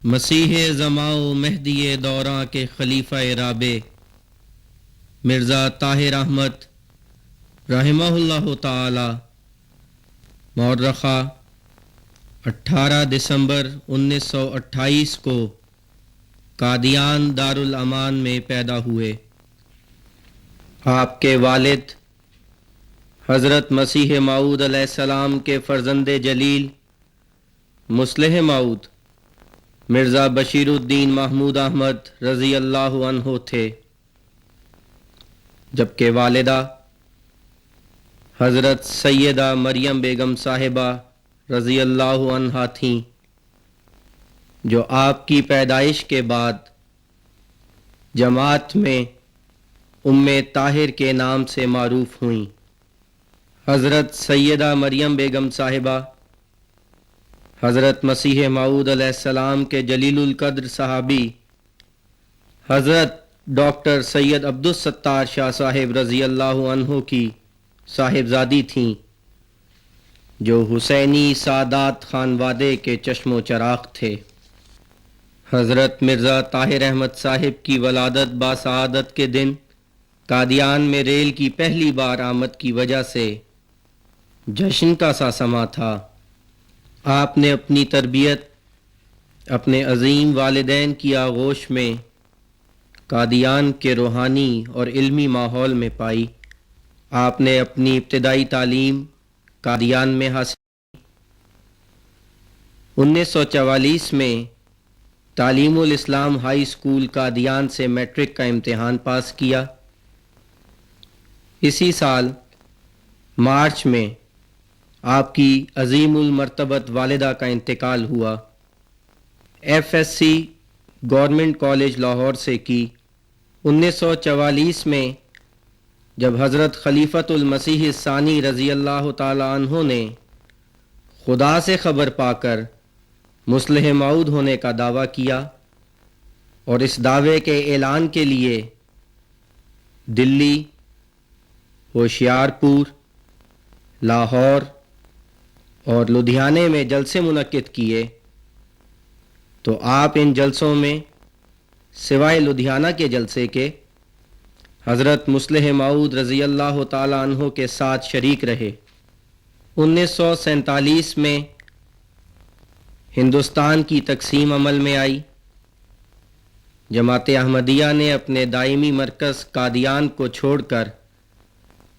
مسیح زماں و مہدی دوراں کے خلیفہ رابع مرزا طاہر احمد رحمہ اللہ تعالی مورخہ 18 دسمبر 1928 کو قادیان دارالامان میں پیدا ہوئے۔ آپ کے والد حضرت مسیح موعود علیہ السلام کے فرزند جلیل مصلح موعود مرزا بشیر الدین محمود احمد رضی اللہ عنہ تھے، جبکہ والدہ حضرت سیدہ مریم بیگم صاحبہ رضی اللہ عنہا تھیں، جو آپ کی پیدائش کے بعد جماعت میں ام طاہر کے نام سے معروف ہوئیں۔ حضرت سیدہ مریم بیگم صاحبہ حضرت مسیح موعود علیہ السلام کے جلیل القدر صحابی حضرت ڈاکٹر سید عبدالستار شاہ صاحب رضی اللہ عنہ کی صاحبزادی تھیں، جو حسینی سادات خانوادے کے چشم و چراغ تھے۔ حضرت مرزا طاہر احمد صاحب کی ولادت باسعادت کے دن قادیان میں ریل کی پہلی بار آمد کی وجہ سے جشن کا سا سما تھا۔ آپ نے اپنی تربیت اپنے عظیم والدین کی آغوش میں قادیان کے روحانی اور علمی ماحول میں پائی۔ آپ نے اپنی ابتدائی تعلیم قادیان میں حاصل کی۔ 1944 میں تعلیم الاسلام ہائی اسکول قادیان سے میٹرک کا امتحان پاس کیا۔ اسی سال مارچ میں آپ کی عظیم المرتبت والدہ کا انتقال ہوا۔ F S C government college Lahore سے کی۔ 1944 میں جب حضرت خلیفۃ المسیح الثانی رضی اللہ تعالی عنہ نے خدا سے خبر پا کر مصلح موعود ہونے کا دعویٰ کیا اور اس دعوے کے اعلان کے لیے دلی، ہوشیارپور، لاہور اور لدھیانے میں جلسے منعقد کیے، تو آپ ان جلسوں میں سوائے لدھیانہ کے جلسے کے حضرت مصلح موعود رضی اللہ تعالی عنہ کے ساتھ شریک رہے۔ 1947 میں ہندوستان کی تقسیم عمل میں آئی۔ جماعت احمدیہ نے اپنے دائمی مرکز قادیان کو چھوڑ کر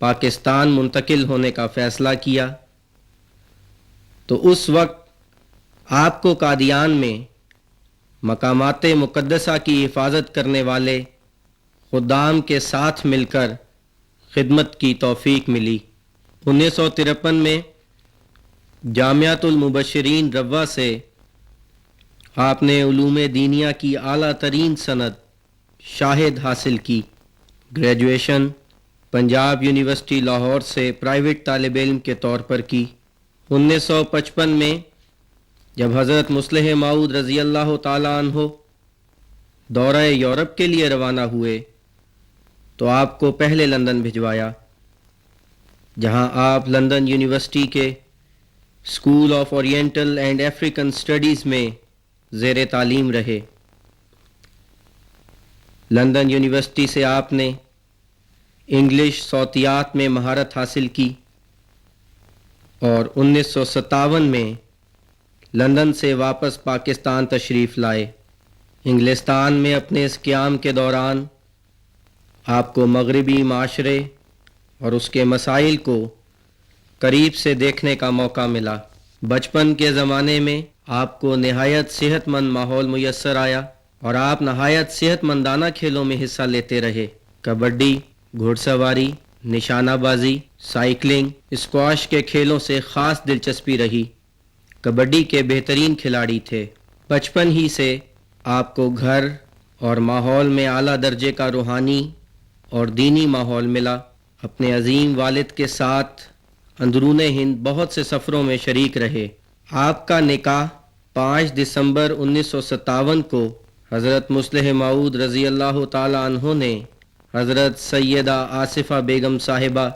پاکستان منتقل ہونے کا فیصلہ کیا، تو اس وقت آپ کو قادیان میں مقامات مقدسہ کی حفاظت کرنے والے خدام کے ساتھ مل کر خدمت کی توفیق ملی۔ 1953 میں جامعۃ المبشرین روا سے آپ نے علوم دینیہ کی اعلیٰ ترین سند شاہد حاصل کی۔ گریجویشن پنجاب یونیورسٹی لاہور سے پرائیویٹ طالب علم کے طور پر کی۔ 1955 میں جب حضرت مصلح موعود رضی اللہ تعالی عنہ دورہ یورپ کے لیے روانہ ہوئے تو آپ کو پہلے لندن بھجوایا، جہاں آپ لندن یونیورسٹی کے school of oriental and African studies میں زیر تعلیم رہے۔ لندن یونیورسٹی سے آپ نے انگلش صوتیات میں مہارت حاصل کی اور 1957 میں لندن سے واپس پاکستان تشریف لائے۔ انگلستان میں اپنے اس قیام کے دوران آپ کو مغربی معاشرے اور اس کے مسائل کو قریب سے دیکھنے کا موقع ملا۔ بچپن کے زمانے میں آپ کو نہایت صحت مند ماحول میسر آیا اور آپ نہایت صحت مندانہ کھیلوں میں حصہ لیتے رہے۔ کبڈی، گھوڑ سواری، نشانہ بازی، سائیکلنگ، اسکواش کے کھیلوں سے خاص دلچسپی رہی۔ کبڈی کے بہترین کھلاڑی تھے۔ بچپن ہی سے آپ کو گھر اور ماحول میں اعلیٰ درجے کا روحانی اور دینی ماحول ملا۔ اپنے عظیم والد کے ساتھ اندرون ہند بہت سے سفروں میں شریک رہے۔ آپ کا نکاح 5 دسمبر 1957 کو حضرت مصلح موعود رضی اللہ تعالی عنہ نے حضرت سیدہ آصفہ بیگم صاحبہ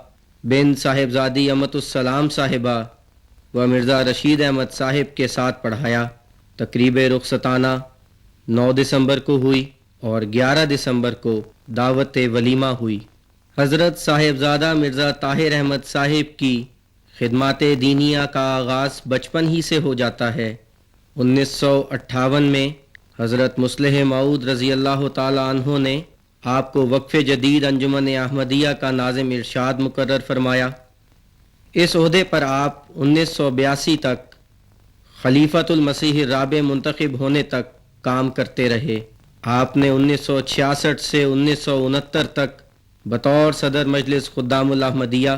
بن صاحبزادی امت السلام صاحبہ و مرزا رشید احمد صاحب کے ساتھ پڑھایا۔ تقریب رخصتانہ 9 دسمبر کو ہوئی اور 11 دسمبر کو دعوت ولیمہ ہوئی۔ حضرت صاحبزادہ مرزا طاہر احمد صاحب کی خدمات دینیہ کا آغاز بچپن ہی سے ہو جاتا ہے۔ 1958 میں حضرت مصلح موعود رضی اللہ تعالی عنہ نے آپ کو وقف جدید انجمن احمدیہ کا ناظم ارشاد مقرر فرمایا۔ اس عہدے پر آپ 1982 تک خلیفۃ المسیح الرابع منتخب ہونے تک کام کرتے رہے۔ آپ نے 1966 سے 1969 تک بطور صدر مجلس خدام الاحمدیہ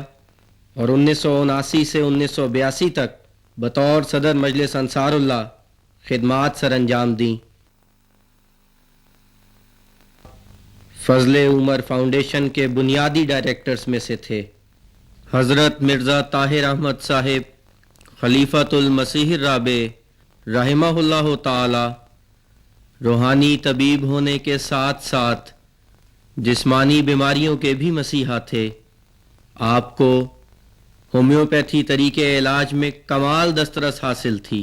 اور 1979 سے 1982 تک بطور صدر مجلس انصار اللہ خدمات سر انجام دیں۔ فضل عمر فاؤنڈیشن کے بنیادی ڈائریکٹرز میں سے تھے۔ حضرت مرزا طاہر احمد صاحب خلیفۃ المسیح الرابع رحمہ اللہ تعالی روحانی طبیب ہونے کے ساتھ ساتھ جسمانی بیماریوں کے بھی مسیحا تھے۔ آپ کو ہومیوپیتھی طریقے علاج میں کمال دسترس حاصل تھی۔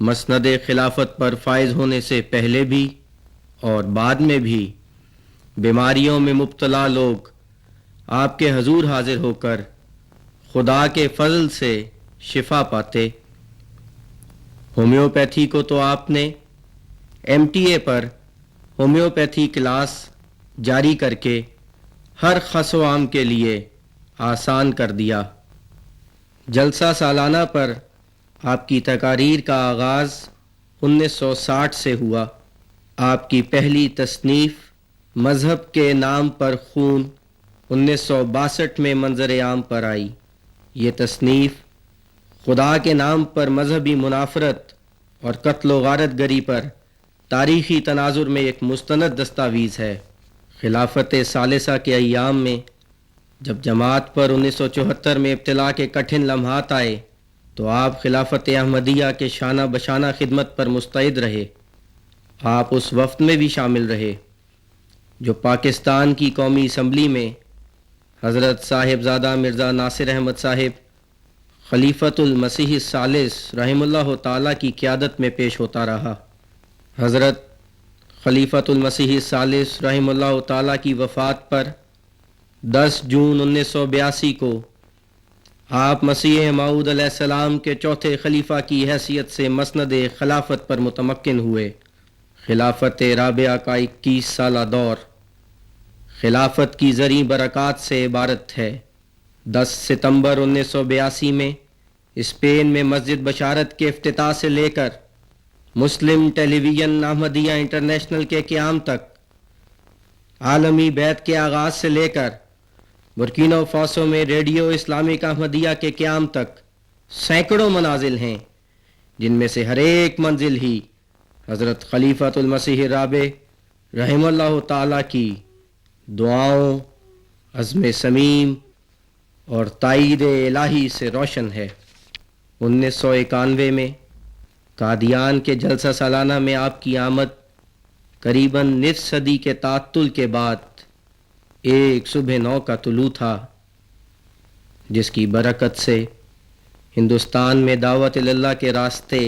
مسند خلافت پر فائز ہونے سے پہلے بھی اور بعد میں بھی بیماریوں میں مبتلا لوگ آپ کے حضور حاضر ہو کر خدا کے فضل سے شفا پاتے۔ ہومیوپیتھی کو تو آپ نے MTA پر ہومیوپیتھی کلاس جاری کر کے ہر خس و عام کے لیے آسان کر دیا۔ جلسہ سالانہ پر آپ کی تقاریر کا آغاز 1960 سے ہوا۔ آپ کی پہلی تصنیف مذہب کے نام پر خون 1962 میں منظر عام پر آئی۔ یہ تصنیف خدا کے نام پر مذہبی منافرت اور قتل و غارت گری پر تاریخی تناظر میں ایک مستند دستاویز ہے۔ خلافت ثالثہ کے ایام میں جب جماعت پر 1974 میں ابتلا کے کٹھن لمحات آئے تو آپ خلافت احمدیہ کے شانہ بشانہ خدمت پر مستعد رہے۔ آپ اس وفد میں بھی شامل رہے جو پاکستان کی قومی اسمبلی میں حضرت صاحبزادہ مرزا ناصر احمد صاحب خلیفۃ المسیح الثالث رحم اللہ تعالی کی قیادت میں پیش ہوتا رہا۔ حضرت خلیفۃ المسیح الثالث رحم اللہ تعالی کی وفات پر 10 جون 1982 کو آپ مسیح موعود علیہ السلام کے چوتھے خلیفہ کی حیثیت سے مسند خلافت پر متمکن ہوئے۔ خلافت رابعہ کا 21 سالہ دور خلافت کی زرعی برکات سے عبارت ہے۔ 10 ستمبر 1982 میں اسپین میں مسجد بشارت کے افتتاح سے لے کر مسلم ٹیلی ویژن احمدیہ انٹرنیشنل کے قیام تک، عالمی بیعت کے آغاز سے لے کر برکینا فاسو میں ریڈیو اسلامک احمدیہ کے قیام تک سینکڑوں منازل ہیں، جن میں سے ہر ایک منزل ہی حضرت خلیفۃ المسیح الرابع رحم اللہ تعالی کی دعاؤں، عزم سمیم اور تائید الہی سے روشن ہے۔ 1991 میں قادیان کے جلسہ سالانہ میں آپ کی آمد قریباً نصف صدی کے تعطل کے بعد ایک صبح نو کا طلوع تھا، جس کی برکت سے ہندوستان میں دعوت اللہ کے راستے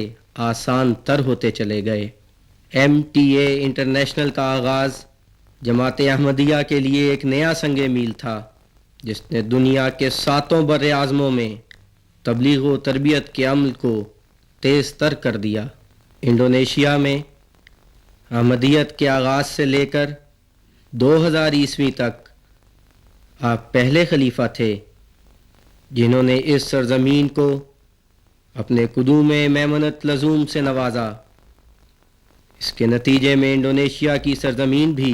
آسان تر ہوتے چلے گئے۔ MTA انٹرنیشنل کا آغاز جماعت احمدیہ کے لیے ایک نیا سنگ میل تھا، جس نے دنیا کے 7 بر اعظموں میں تبلیغ و تربیت کے عمل کو تیز تر کر دیا۔ انڈونیشیا میں احمدیت کے آغاز سے لے کر 2000 عیسوی تک آپ پہلے خلیفہ تھے جنہوں نے اس سرزمین کو اپنے قدوم میمنت لزوم سے نوازا۔ اس کے نتیجے میں انڈونیشیا کی سرزمین بھی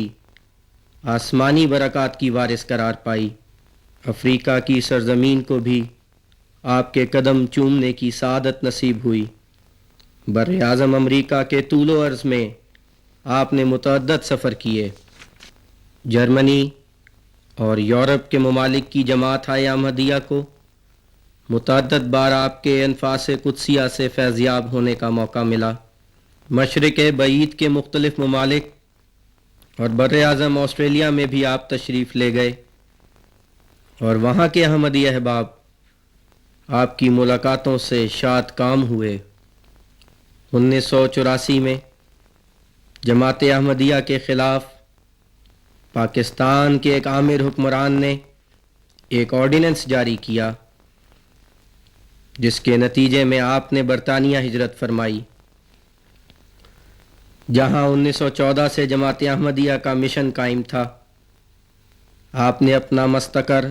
آسمانی برکات کی وارث قرار پائی۔ افریقہ کی سرزمین کو بھی آپ کے قدم چومنے کی سعادت نصیب ہوئی۔ بر اعظم امریکہ کے طول و عرض میں آپ نے متعدد سفر کیے۔ جرمنی اور یورپ کے ممالک کی جماعت احمدیہ کو متعدد بار آپ کے انفاس قدسیہ سے فیضیاب ہونے کا موقع ملا۔ مشرق بعید کے مختلف ممالک اور بر اعظم آسٹریلیا میں بھی آپ تشریف لے گئے اور وہاں کے احمدی احباب آپ کی ملاقاتوں سے شاد کام ہوئے۔ 1984 میں جماعت احمدیہ کے خلاف پاکستان کے ایک آمر حکمران نے ایک آرڈیننس جاری کیا، جس کے نتیجے میں آپ نے برطانیہ ہجرت فرمائی، جہاں 1914 سے جماعت احمدیہ کا مشن قائم تھا۔ آپ نے اپنا مستقر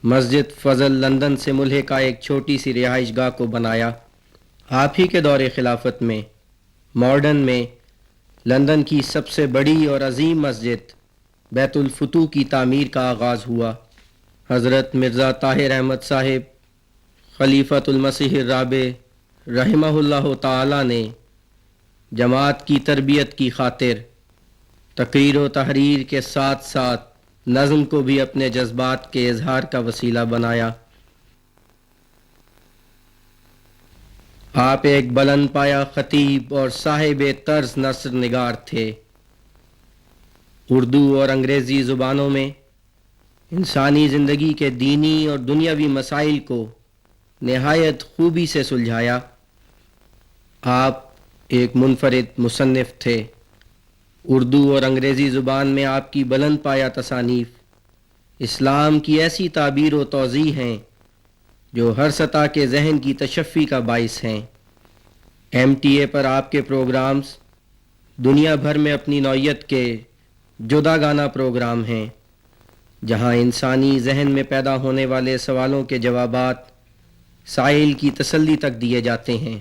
مسجد فضل لندن سے ملحقہ ایک چھوٹی سی رہائش گاہ کو بنایا۔ آپ ہی کے دور خلافت میں مارڈن میں لندن کی سب سے بڑی اور عظیم مسجد بیت الفتوح کی تعمیر کا آغاز ہوا۔ حضرت مرزا طاہر احمد صاحب خلیفۃ المسیح الرابع رحمہ اللہ تعالی نے جماعت کی تربیت کی خاطر تقریر و تحریر کے ساتھ ساتھ نظم کو بھی اپنے جذبات کے اظہار کا وسیلہ بنایا۔ آپ ایک بلند پایہ خطیب اور صاحب طرز نثر نگار تھے۔ اردو اور انگریزی زبانوں میں انسانی زندگی کے دینی اور دنیاوی مسائل کو نہایت خوبی سے سلجھایا۔ آپ ایک منفرد مصنف تھے۔ اردو اور انگریزی زبان میں آپ کی بلند پایہ تصانیف اسلام کی ایسی تعبیر و توضیح ہیں جو ہر سطح کے ذہن کی تشفی کا باعث ہیں۔ MTA پر آپ کے پروگرامز دنیا بھر میں اپنی نوعیت کے جداگانہ پروگرام ہیں، جہاں انسانی ذہن میں پیدا ہونے والے سوالوں کے جوابات سائل کی تسلی تک دیے جاتے ہیں۔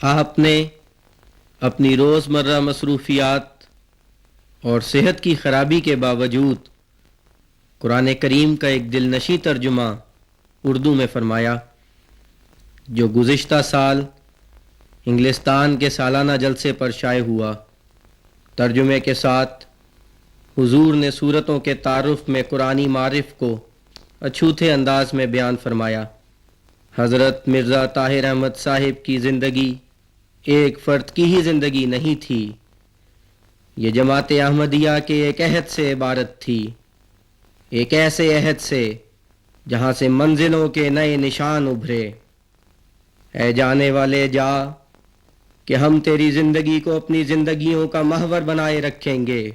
آپ نے اپنی روزمرہ مصروفیات اور صحت کی خرابی کے باوجود قرآن کریم کا ایک دل نشیں ترجمہ اردو میں فرمایا، جو گزشتہ سال انگلستان کے سالانہ جلسے پر شائع ہوا۔ ترجمے کے ساتھ حضور نے سورتوں کے تعارف میں قرآنی معرف کو اچھوتے انداز میں بیان فرمایا۔ حضرت مرزا طاہر احمد صاحب کی زندگی ایک فرد کی ہی زندگی نہیں تھی، یہ جماعت احمدیہ کے ایک عہد سے عبارت تھی، ایک ایسے عہد سے جہاں سے منزلوں کے نئے نشان ابھرے۔ اے جانے والے جا کہ ہم تیری زندگی کو اپنی زندگیوں کا محور بنائے رکھیں گے،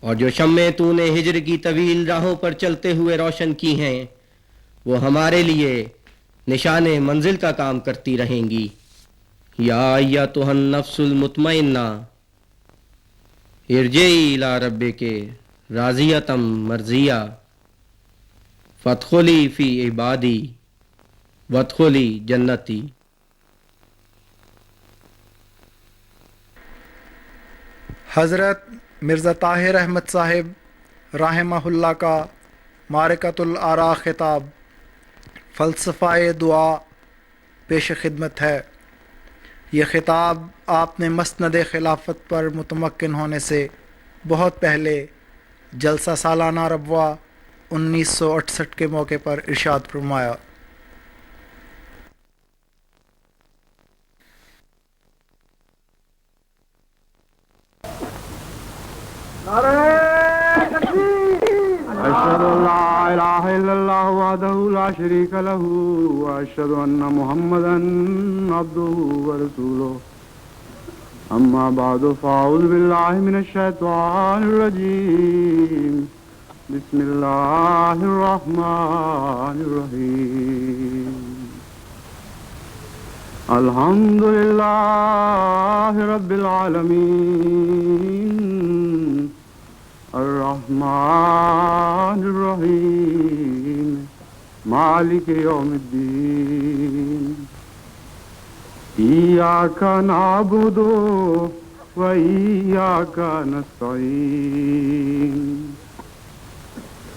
اور جو شمعیں تو نے ہجر کی طویل راہوں پر چلتے ہوئے روشن کی ہیں وہ ہمارے لیے نشان منزل کا کام کرتی رہیں گی۔ یا ایتھا النفس المطمئنہ ارجعی الی ربک راضیۃ مرضیہ فادخلی فی عبادی وادخلی جنتی۔ حضرت مرزا طاہر احمد صاحب رحمہ اللہ کا معرکۃ الآراء خطاب فلسفہ دعا پیش خدمت ہے۔ یہ خطاب آپ نے مسند خلافت پر متمکن ہونے سے بہت پہلے جلسہ سالانہ ربوہ 1968 کے موقع پر ارشاد فرمایا۔ أشهد أن لا إله إلا الله وحده لا شريك له وأشهد أن محمدا عبده ورسوله أما بعد فأعوذ بالله من الشيطان الرجيم بسم الله الرحمن الرحيم الحمد لله رب العالمين الرحمن الرحيم مالك يوم الدين إياك نعبد وإياك نستعين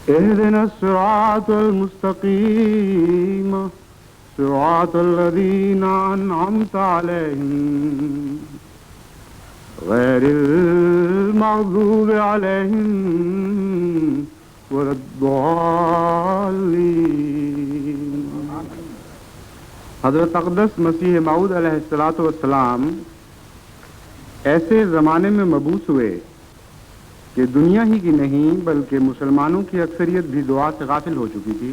اهدنا الصراط المستقيم صراط الذين أنعمت عليهم غير المغضوب عليهم ولا الضالين۔ حضرت اقدس مسیح موعود علیہ الصلوۃ والسلام ایسے زمانے میں مبعوث ہوئے کہ دنیا ہی کی نہیں بلکہ مسلمانوں کی اکثریت بھی دعا سے غافل ہو چکی تھی،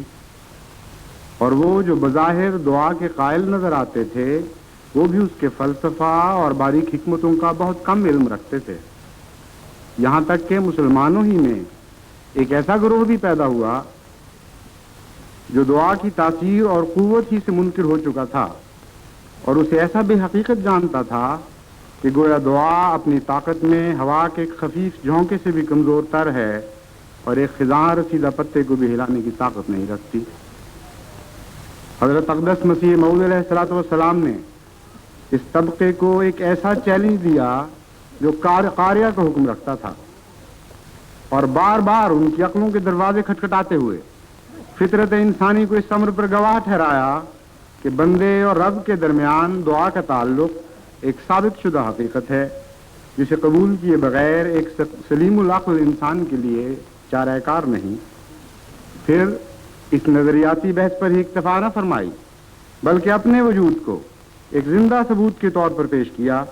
اور وہ جو بظاہر دعا کے قائل نظر آتے تھے وہ بھی اس کے فلسفہ اور باریک حکمتوں کا بہت کم علم رکھتے تھے، یہاں تک کہ مسلمانوں ہی میں ایک ایسا گروہ بھی پیدا ہوا جو دعا کی تاثیر اور قوت ہی سے منکر ہو چکا تھا اور اسے ایسا بے حقیقت جانتا تھا کہ گویا دعا اپنی طاقت میں ہوا کے ایک خفیف جھونکے سے بھی کمزور تر ہے اور ایک خزاں رسیدہ پتے کو بھی ہلانے کی طاقت نہیں رکھتی۔ حضرت اقدس مسیح موعود علیہ الصلوۃ والسلام نے اس طبقے کو ایک ایسا چیلنج دیا جو قاریہ کا حکم رکھتا تھا، اور بار بار ان کی عقلوں کے دروازے کھٹکھٹاتے ہوئے فطرت انسانی کو اس امر پر گواہ ٹھہرایا کہ بندے اور رب کے درمیان دعا کا تعلق ایک ثابت شدہ حقیقت ہے جسے قبول کیے بغیر ایک سلیم العقل انسان کے لیے چارہ کار نہیں۔ پھر اس نظریاتی بحث پر ہی اکتفا نہ فرمائی بلکہ اپنے وجود کو ایک زندہ ثبوت کے طور پر پیش کیا۔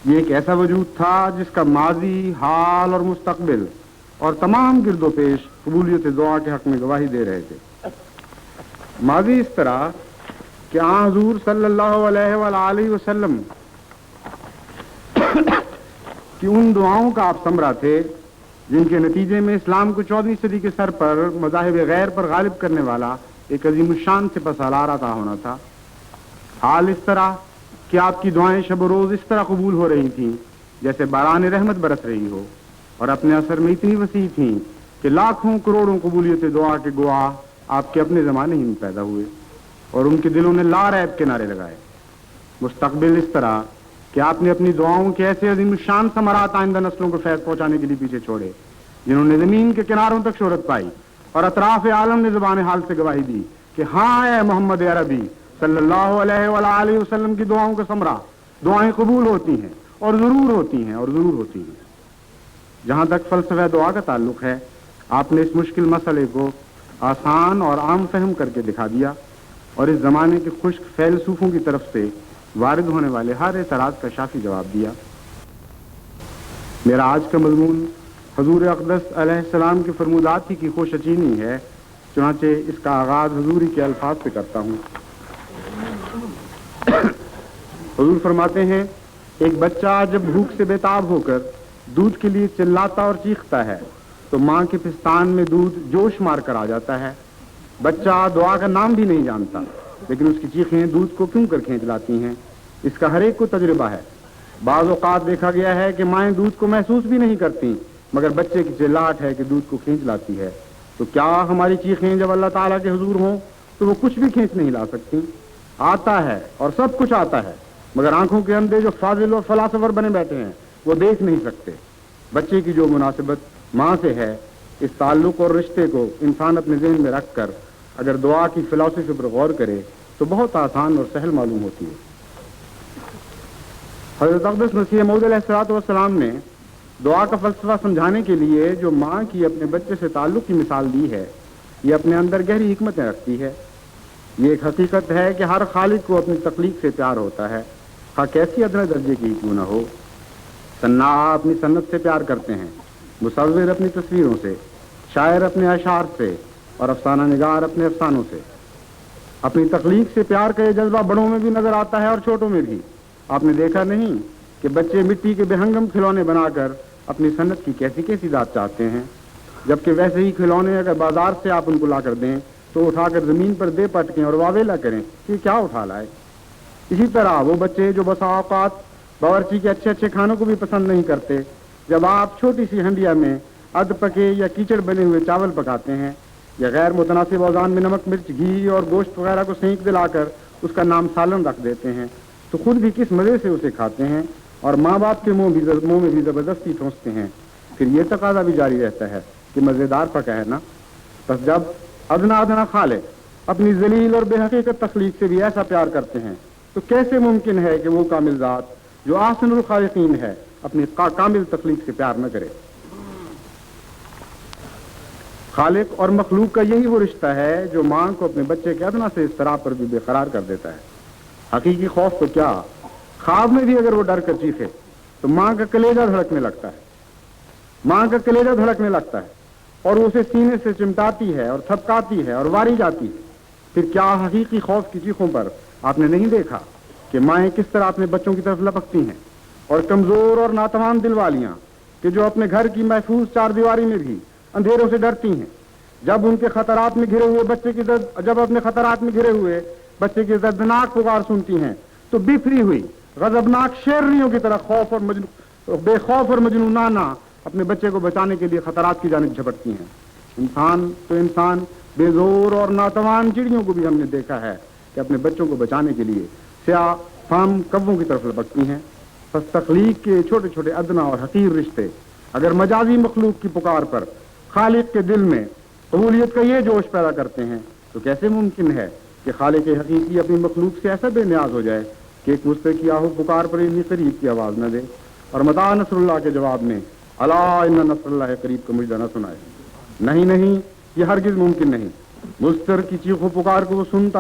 یہ ایک ایسا وجود تھا جس کا ماضی، حال اور مستقبل اور تمام گرد و پیش قبولیت دعا کے حق میں گواہی دے رہے تھے۔ ماضی اس طرح کہ آن حضور صلی اللہ علیہ وآلہ وسلم کی ان دعاؤں کا آپ ثمرہ تھے جن کے نتیجے میں اسلام کو 14ویں صدی کے سر پر مذاہب غیر پر غالب کرنے والا ایک عظیم الشان سپہ سالار عطا ہونا تھا۔ حال اس طرح کہ آپ کی دعائیں شب و روز اس طرح قبول ہو رہی تھیں جیسے باران رحمت برس رہی ہو، اور اپنے اثر میں اتنی وسیع تھیں کہ لاکھوں کروڑوں قبولیت دعا کے گواہ آپ کے اپنے زمانے ہی میں پیدا ہوئے اور ان کے دلوں نے لا ریب کے نعرے لگائے۔ مستقبل اس طرح کہ آپ نے اپنی دعاؤں کے ایسے عظیم الشان ثمرات آئندہ نسلوں کو فیض پہنچانے کے لیے پیچھے چھوڑے جنہوں نے زمین کے کناروں تک شہرت پائی، اور اطراف عالم نے زبان حال سے گواہی دی کہ ہاں اے محمد عربی صلی اللہ علیہ وآلہ وسلم کی دعاؤں کا ثمرہ، دعائیں قبول ہوتی ہیں اور ضرور ہوتی ہیں اور ضرور ہوتی ہیں۔ جہاں تک فلسفہ دعا کا تعلق ہے، آپ نے اس مشکل مسئلے کو آسان اور عام فہم کر کے دکھا دیا اور اس زمانے کے خشک فیلسوفوں کی طرف سے وارد ہونے والے ہر اعتراض کا شافی جواب دیا۔ میرا آج کا مضمون حضور اقدس علیہ السلام کے فرمودات ہی کی خوش اچینی ہے، چنانچہ اس کا آغاز حضور ہی کے الفاظ سے کرتا ہوں۔ حضور فرماتے ہیں، ایک بچہ جب بھوک سے بےتاب ہو کر دودھ کے لیے چلاتا اور چیختا ہے تو ماں کے پستان میں دودھ جوش مار کر آ جاتا ہے۔ بچہ دعا کا نام بھی نہیں جانتا لیکن اس کی چیخیں دودھ کو کیوں کر کھینچ لاتی ہیں، اس کا ہر ایک کو تجربہ ہے۔ بعض اوقات دیکھا گیا ہے کہ مائیں دودھ کو محسوس بھی نہیں کرتی مگر بچے کی چلاہٹ ہے کہ دودھ کو کھینچ لاتی ہے۔ تو کیا ہماری چیخیں جب اللہ تعالیٰ کے حضور ہوں تو وہ کچھ بھی کھینچ نہیں لا سکتی؟ آتا ہے اور سب کچھ آتا ہے مگر آنکھوں کے اندھے جو فاضل اور فلاسفر بنے بیٹھے ہیں وہ دیکھ نہیں سکتے۔ بچے کی جو مناسبت ماں سے ہے، اس تعلق اور رشتے کو انسان اپنے ذہن میں رکھ کر اگر دعا کی فلسفے پر غور کرے تو بہت آسان اور سہل معلوم ہوتی ہے۔ حضرت اقدس مسیح موعود علیہ الصلوۃ والسلام نے دعا کا فلسفہ سمجھانے کے لیے جو ماں کی اپنے بچے سے تعلق کی مثال دی ہے، یہ اپنے اندر گہری حکمتیں رکھتی ہے۔ یہ ایک حقیقت ہے کہ ہر خالق کو اپنی تخلیق سے پیار ہوتا ہے، خواہ کیسی ادنا درجے کی کیوں نہ ہو۔ صناع اپنی صنعت سے پیار کرتے ہیں، مصور اپنی تصویروں سے، شاعر اپنے اشعار سے اور افسانہ نگار اپنے افسانوں سے۔ اپنی تخلیق سے پیار کا یہ جذبہ بڑوں میں بھی نظر آتا ہے اور چھوٹوں میں بھی۔ آپ نے دیکھا نہیں کہ بچے مٹی کے بے ہنگم کھلونے بنا کر اپنی صنعت کی کیسی کیسی ذات چاہتے ہیں، جبکہ ویسے ہی کھلونے اگر بازار سے آپ ان کو لا کر دیں تو اٹھا کر زمین پر دے پٹکیں اور واویلا کریں کہ کیا اٹھا لائے۔ اسی طرح وہ بچے جو بسا اوقات باورچی کے اچھے اچھے کھانوں کو بھی پسند نہیں کرتے، جب آپ چھوٹی سی ہنڈیا میں ادھ پکے یا کیچڑ بنے ہوئے چاول پکاتے ہیں یا غیر متناسب اوزان میں نمک مرچ گھی اور گوشت وغیرہ کو سینک دلا کر اس کا نام سالن رکھ دیتے ہیں تو خود بھی کس مزے سے اسے کھاتے ہیں اور ماں باپ کے منہ میں بھی زبردستی ٹھونستے ہیں۔ پھر یہ تقاضا بھی جاری رہتا ہے کہ مزیدار پکا ہے نا۔ بس جب ادنا خالق اپنی ذلیل اور بے حقیقت تخلیق سے بھی ایسا پیار کرتے ہیں تو کیسے ممکن ہے کہ وہ کامل ذات جو احسن الخالقین ہے اپنی کامل تخلیق سے پیار نہ کرے۔ خالق اور مخلوق کا یہی وہ رشتہ ہے جو ماں کو اپنے بچے کے ادنا سے اس طرح پر بھی بے قرار کر دیتا ہے۔ حقیقی خوف تو کیا، خواب میں بھی اگر وہ ڈر کر چیخے تو ماں کا کلیجہ دھڑکنے لگتا ہے، ماں کا کلیجہ دھڑکنے لگتا ہے اور وہ اسے سینے سے چمٹاتی ہے اور تھپکاتی ہے اور واری جاتی ہے۔ پھر کیا حقیقی خوف کی چیخوں پر آپ نے نہیں دیکھا کہ کہ مائیں کس طرح اپنے بچوں کی طرف لپکتی ہیں، اور کمزور اور ناتوان دل والیاں کہ جو اپنے گھر کی محفوظ چار دیواری میں بھی اندھیروں سے ڈرتی ہیں، جب ان کے خطرات میں گھرے ہوئے بچے کی دردناک پکار سنتی ہیں تو بفری ہوئی غضبناک شیرنیوں کی طرح بے خوف اور مجنونانہ اپنے بچے کو بچانے کے لیے خطرات کی جانب جھپٹتی ہیں۔ انسان بے زور اور ناتوان چڑیوں کو بھی ہم نے دیکھا ہے کہ اپنے بچوں کو بچانے کے لیے سیاہ فام کبوں کی طرف لپکتی ہیں۔ پس تخلیق کے چھوٹے چھوٹے ادنا اور حقیر رشتے اگر مجازی مخلوق کی پکار پر خالق کے دل میں قبولیت کا یہ جوش پیدا کرتے ہیں تو کیسے ممکن ہے کہ خالق حقیقی اپنی مخلوق سے ایسا بے نیاز ہو جائے کہ ایک مستقی آہو پکار پر اتنی قریب کی آواز نہ دے اور متا نصر اللہ کے جواب میں الا ان نصر اللہ قریب کا مجدہ نہ سنائے؟ نہیں، یہ ہرگز ممکن نہیں۔ مستر کی چیخ و پکار کو وہ سنتا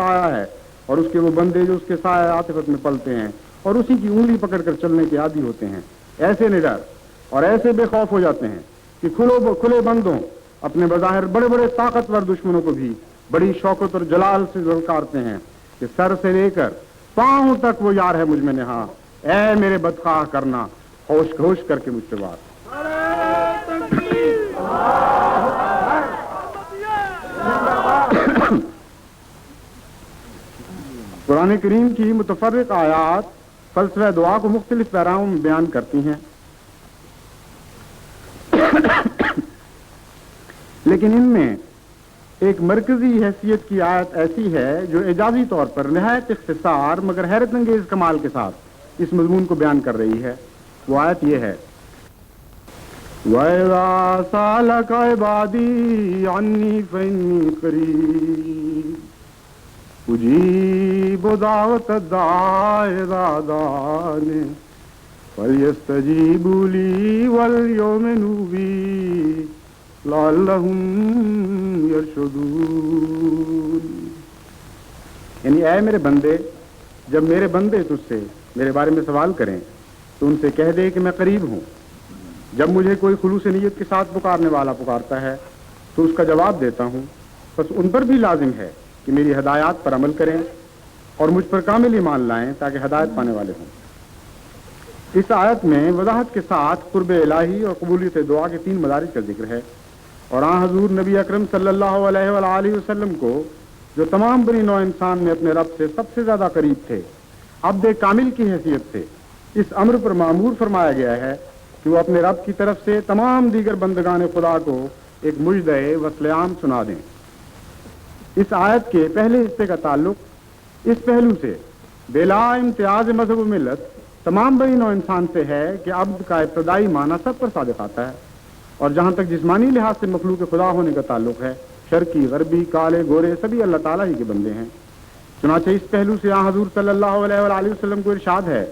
آیا ہے اور اس کے وہ بندے جو اس کے سائے عاطفت میں پلتے ہیں اور اسی کی انگلی پکڑ کر چلنے کے عادی ہوتے ہیں ایسے نڈر اور ایسے بے خوف ہو جاتے ہیں کہ کھلے بندوں اپنے بظاہر بڑے بڑے طاقتور دشمنوں کو بھی بڑی شوکت اور جلال سے للکارتے ہیں کہ سر سے لے کر پاؤں تک وہ یار ہے مجھ میں نہا، اے میرے بدخواہ کرنا ہوش کر کے مجھ سے بات۔ قرآن کریم کی متفرق آیات فلسفہ دعا کو مختلف پیراؤں میں بیان کرتی ہیں، لیکن ان میں ایک مرکزی حیثیت کی آیت ایسی ہے جو اعجازی طور پر نہایت اختصار مگر حیرت انگیز کمال کے ساتھ اس مضمون کو بیان کر رہی ہے۔ وہ آیت یہ ہے وَإِذَا سَأَلَكَ عِبَادِي عَنِّي فَإِنِّي قَرِيبٌ أُجِيبُ دَعْوَةَ الدَّاعِ إِذَا دَعَانِ فَلْيَسْتَجِيبُوا لِي وَلْيُؤْمِنُوا بِي لَعَلَّهُمْ يَرْشُدُونَ۔ یعنی اے میرے بندے، جب میرے بندے تجھ سے میرے بارے میں سوال کریں تو ان سے کہہ دے کہ میں قریب ہوں۔ جب مجھے کوئی خلوص نیت کے ساتھ پکارنے والا پکارتا ہے تو اس کا جواب دیتا ہوں، بس ان پر بھی لازم ہے کہ میری ہدایات پر عمل کریں اور مجھ پر کامل ایمان لائیں تاکہ ہدایت پانے والے ہوں۔ اس آیت میں وضاحت کے ساتھ قرب الہی اور قبولیت دعا کے 3 مدارج کا ذکر ہے، اور حضور نبی اکرم صلی اللہ علیہ وآلہ وسلم کو جو تمام بنی نوع انسان میں اپنے رب سے سب سے زیادہ قریب تھے، عبد کامل کی حیثیت سے اس امر پر معمور فرمایا گیا ہے کہ وہ اپنے رب کی طرف سے تمام دیگر بندگان خدا کو ایک مجدہ وصل عام سنا دیں۔ اس آیت کے پہلے حصے کا تعلق اس پہلو سے بلا امتیاز مذہب و ملت تمام بنی نوع انسان سے ہے کہ عبد کا ابتدائی معنی سب پر صادق آتا ہے، اور جہاں تک جسمانی لحاظ سے مخلوق خدا ہونے کا تعلق ہے، شرقی غربی کالے گورے سبھی اللہ تعالیٰ ہی کے بندے ہیں۔ چنانچہ اس پہلو سے حضور صلی اللہ علیہ وآلہ وسلم کو ارشاد ہے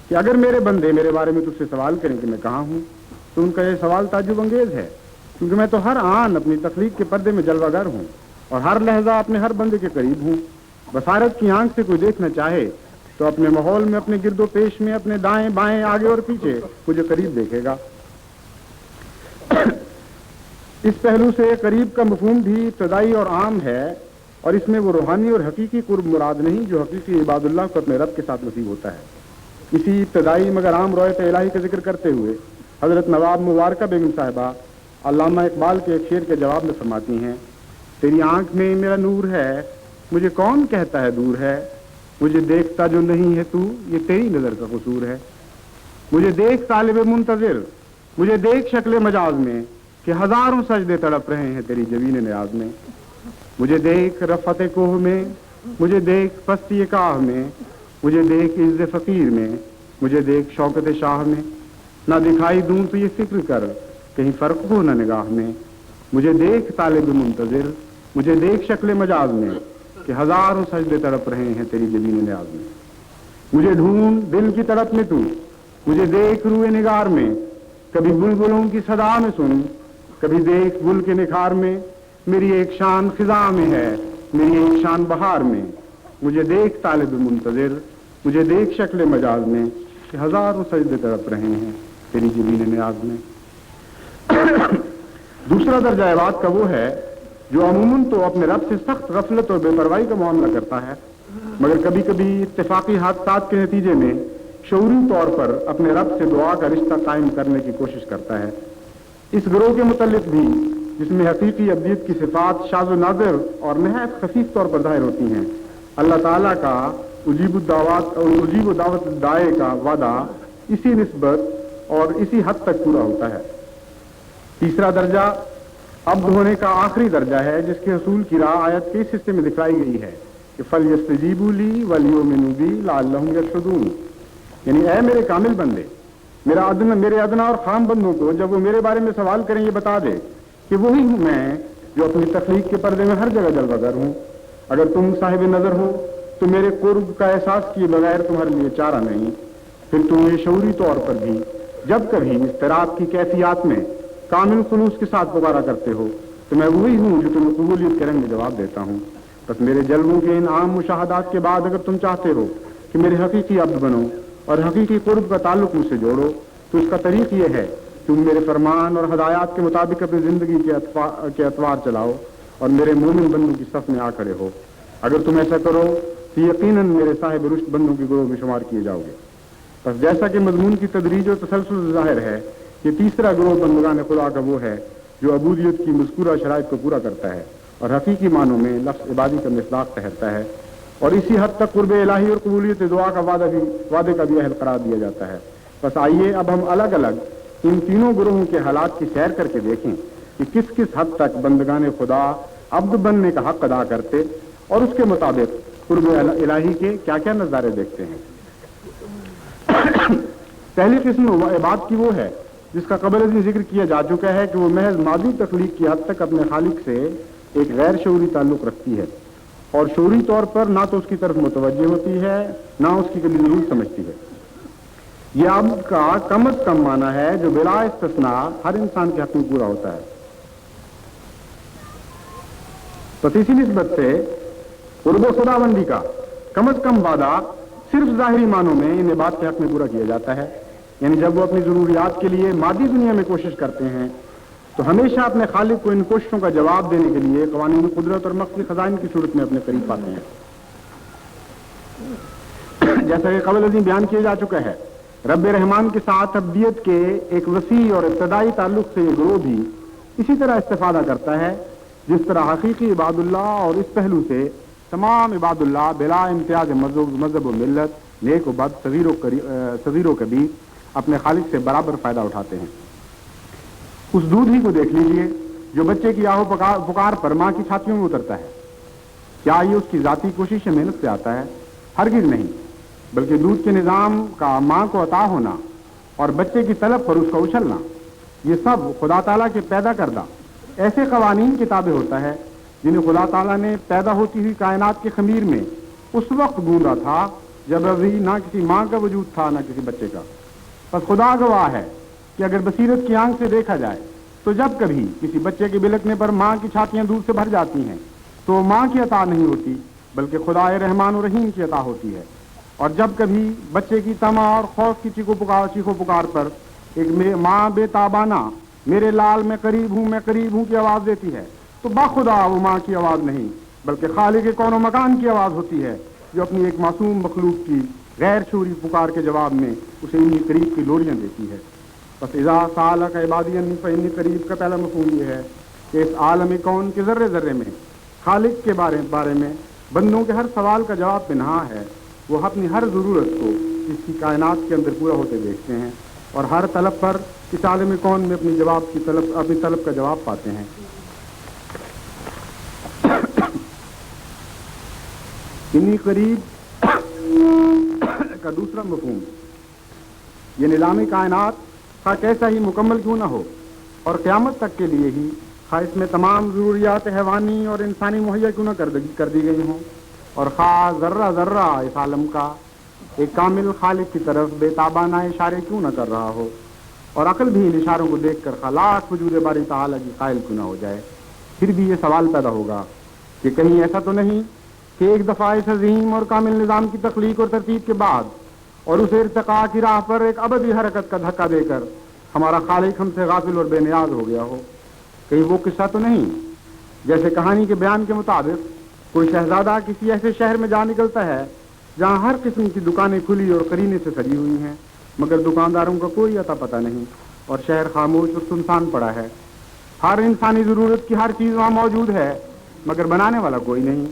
کہ اگر میرے بندے میرے بارے میں تجھ سے سوال کریں کہ میں کہاں ہوں تو ان کا یہ سوال تعجب انگیز ہے، کیونکہ میں تو ہر آن اپنی تخلیق کے پردے میں جلوہ گر ہوں اور ہر لحظہ اپنے ہر بندے کے قریب ہوں۔ بصارت کی آنکھ سے کوئی دیکھنا چاہے تو اپنے ماحول میں، اپنے گرد و پیش میں، اپنے دائیں بائیں آگے اور پیچھے مجھے قریب دیکھے گا۔ اس پہلو سے قریب کا مفہوم بھی ابتدائی اور عام ہے، اور اس میں وہ روحانی اور حقیقی قرب مراد نہیں جو حقیقی عباد اللہ کو اپنے رب کے ساتھ نصیب ہوتا ہے۔ اسی ابتدائی مگر عام روایت الہی کا ذکر کرتے ہوئے حضرت نواب مبارکہ بیگم صاحبہ علامہ اقبال کے ایک شعر کے جواب میں فرماتی ہیں، تیری آنکھ میں میرا نور ہے، مجھے کون کہتا ہے دور ہے، مجھے دیکھتا جو نہیں ہے تو یہ تیری نظر کا قصور ہے۔ مجھے دیکھ طالب منتظر، مجھے دیکھ شکل مجاز میں کہ ہزاروں سجدے تڑپ رہے ہیں تیری جبین نیاز میں۔ مجھے دیکھ رفعت کوہ میں، مجھے دیکھ پستی کاہ میں، مجھے دیکھ عز فقیر میں، مجھے دیکھ شوکت شاہ میں، نہ دکھائی دوں تو یہ فکر کر کہیں فرق ہو نہ نگاہ میں۔ مجھے دیکھ طالب منتظر، مجھے دیکھ شکل مجاز میں کہ ہزاروں سجدے تڑپ رہے ہیں تیری جبین نیاز میں۔ مجھے ڈھونڈ دل کی تڑپ میں تو، مجھے دیکھ روئے نگار میں، کبھی بلبلوں کی صدا میں سن، کبھی دیکھ گل کے نکھار میں، میری ایک شان خزاں میں ہے، میری ایک شان بہار میں۔ مجھے دیکھ طالب منتظر، مجھے دیکھ شکل مجاز میں کہ ہزاروں سجدے تڑپ رہے ہیں تیری جبین نیاز میں۔ دوسرا درجہ عبادت کا وہ ہے جو عموماً تو اپنے رب سے سخت غفلت اور بے پرواہی کا معاملہ کرتا ہے، مگر کبھی کبھی اتفاقی حادثات کے نتیجے میں شعوری طور پر اپنے رب سے دعا کا رشتہ قائم کرنے کی کوشش کرتا ہے۔ اس گروہ کے متعلق بھی، جس میں حقیقی ابدیت کی صفات شاذ و نادر اور نہایت خفیف طور پر ظاہر ہوتی ہیں، اللہ تعالیٰ کا اجیب و دعوت دائے کا وعدہ اسی نسبت اور اسی حد تک پورا ہوتا ہے۔ تیسرا درجہ عبد ہونے کا آخری درجہ ہے، جس کے حصول کی راہ آیت کے اس حصے میں دکھلائی گئی ہے کہ فَلْيَسْتَجِيبُوا لِي وَلْيُؤْمِنُوا بِي لَعَلَّهُمْ يَرْشُدُونَ، یعنی اے میرے کامل بندے، میرے ادنا اور خام بندوں کو جب وہ میرے بارے میں سوال کریں یہ بتا دے کہ وہی ہوں میں جو اپنی تخلیق کے پردے میں ہر جگہ جلوہ گر ہوں۔ اگر تم صاحب نظر ہو تو میرے قرب کا احساس کیے بغیر تمہارے لیے چارہ نہیں۔ پھر تم یہ شعوری طور پر بھی جب کبھی اضطراب کی کیفیات میں کامل خلوص کے ساتھ پکارا کرتے ہو تو میں وہی ہوں جو تمہیں قبولیت کے رنگ میں جواب دیتا ہوں۔ بس میرے جلووں کے ان عام مشاہدات کے بعد اگر تم چاہتے ہو کہ میرے حقیقی عبد بنو اور حقیقی قرب کا تعلق مجھ سے جوڑو تو اس کا طریق یہ ہے تم میرے فرمان اور ہدایات کے مطابق اپنی زندگی کے اطوار چلاؤ اور میرے مومن بندوں کی صف میں آ کھڑے ہو۔ اگر تم ایسا کرو تو یقیناً میرے صاحب رشد بندوں کے گروہ میں شمار کیے جاؤ گے۔ بس جیسا کہ مضمون کی تدریج و تسلسل ظاہر ہے کہ تیسرا گروہ بندگان خدا کا وہ ہے جو عبودیت کی مذکورہ شرائط کو پورا کرتا ہے اور حقیقی معنوں میں لفظ عبادی کا مصداق ٹھہرتا ہے، اور اسی حد تک قرب الہی اور قبولیت دعا کا وعدے کا بھی اہل قرار دیا جاتا ہے۔ بس آئیے اب ہم الگ الگ ان تینوں گروہوں کے حالات کی سیر کر کے دیکھیں کہ کس کس حد تک بندگان خدا عبد بننے کا حق ادا کرتے اور اس کے مطابق قرب الہی کے کیا کیا نظارے دیکھتے ہیں۔ پہلی قسم عبادت کی وہ ہے جس کا قبل ازیں ذکر کیا جا چکا ہے کہ وہ محض مادی تخلیق کی حد تک اپنے خالق سے ایک غیر شعوری تعلق رکھتی ہے اور شعوری طور پر نہ تو اس کی طرف متوجہ ہوتی ہے نہ اس کی کبھی ضرورت سمجھتی ہے۔ یہ عبد کا کم از کم معنی ہے جو بلا استثناء ہر انسان کے حق میں پورا ہوتا ہے۔ تو اسی نسبت سے قرب خدا بندی کا کم از کم وعدہ صرف ظاہری معنوں میں ان عبادت کے حق میں پورا کیا جاتا ہے، یعنی جب وہ اپنی ضروریات کے لیے مادی دنیا میں کوشش کرتے ہیں تو ہمیشہ اپنے خالق کو ان کوششوں کا جواب دینے کے لیے قوانین قدرت اور مخفی خزائن کی صورت میں اپنے قریب پاتے ہیں۔ جیسا کہ قبل ازیں بیان کیا جا چکا ہے، رب رحمان کے ساتھ ابدیت کے ایک وسیع اور ابتدائی تعلق سے یہ گروہ بھی اسی طرح استفادہ کرتا ہے جس طرح حقیقی عباد اللہ اور اس پہلو سے تمام عباد اللہ بلا امتیاز مذہب و ملت، نیک و بد، صغیر و کبیر اپنے خالق سے برابر فائدہ اٹھاتے ہیں۔ اس دودھ ہی کو دیکھ لیجئے جو بچے کی آہو پکار پر ماں کی چھاتیوں میں اترتا ہے، کیا یہ اس کی ذاتی کوشش یا محنت سے آتا ہے؟ ہرگز نہیں، بلکہ دودھ کے نظام کا ماں کو عطا ہونا اور بچے کی طلب پر اس کا اچھلنا، یہ سب خدا تعالیٰ کے پیدا کردہ ایسے قوانین کے تابع ہوتا ہے جنہیں خدا تعالیٰ نے پیدا ہوتی ہوئی کائنات کے خمیر میں اس وقت گوندا تھا جب ابھی نہ کسی ماں کا وجود تھا نہ کسی بچے کا۔ بس خدا گواہ ہے کہ اگر بصیرت کی آنکھ سے دیکھا جائے تو جب کبھی کسی بچے کے بلکنے پر ماں کی چھاتیاں دودھ سے بھر جاتی ہیں تو وہ ماں کی عطا نہیں ہوتی بلکہ خدا رحمان و رحیم کی عطا ہوتی ہے، اور جب کبھی بچے کی طمع اور خوف کی چیخو پکار پر ایک ماں بے تابانہ میرے لال میں قریب ہوں کی آواز دیتی ہے تو باخدا وہ ماں کی آواز نہیں بلکہ خالق کون و مکان کی آواز ہوتی ہے جو اپنی ایک معصوم مخلوق کی غیر شعوری پکار کے جواب میں اسے انی قریب کی لوریاں دیتی ہے۔ بس اذا سالک عبادی انی فانی قریب کا پہلا مفہوم یہ ہے کہ اس عالم کون کے ذرے ذرے میں خالق کے بارے میں بندوں کے ہر سوال کا جواب پنہاں ہے۔ وہ اپنی ہر ضرورت کو اس کی کائنات کے اندر پورا ہوتے دیکھتے ہیں اور ہر طلب پر اس عالم کون میں اپنی طلب کا جواب پاتے ہیں۔ انی قریب کا دوسرا مفہوم یہ نظام کائنات خواہ کیسا ہی مکمل کیوں نہ ہو اور قیامت تک کے لیے ہی خواہ اس میں تمام ضروریات حیوانی اور انسانی مہیا کیوں نہ کر دی گئی ہوں اور خواہ ذرہ ذرہ اس عالم کا ایک کامل خالق کی طرف بے تابانہ اشارے کیوں نہ کر رہا ہو اور عقل بھی ان اشاروں کو دیکھ کر خلاق وجود باری تعالیٰ کی قائل کیوں نہ ہو جائے، پھر بھی یہ سوال پیدا ہوگا کہ کہیں ایسا تو نہیں کہ ایک دفعہ اس عظیم اور کامل نظام کی تخلیق اور ترتیب کے بعد اور اسے ارتقاء کی راہ پر ایک ابدی حرکت کا دھکا دے کر ہمارا خالق ہم سے غافل اور بے نیاز ہو گیا ہو؟ کہیں وہ قصہ تو نہیں جیسے کہانی کے بیان کے مطابق کوئی شہزادہ کسی ایسے شہر میں جا نکلتا ہے جہاں ہر قسم کی دکانیں کھلی اور قرینے سے سجی ہوئی ہیں، مگر دکانداروں کا کوئی اتا پتہ نہیں، اور شہر خاموش اور سنسان پڑا ہے۔ ہر انسانی ضرورت کی ہر چیز وہاں موجود ہے، مگر بنانے والا کوئی نہیں،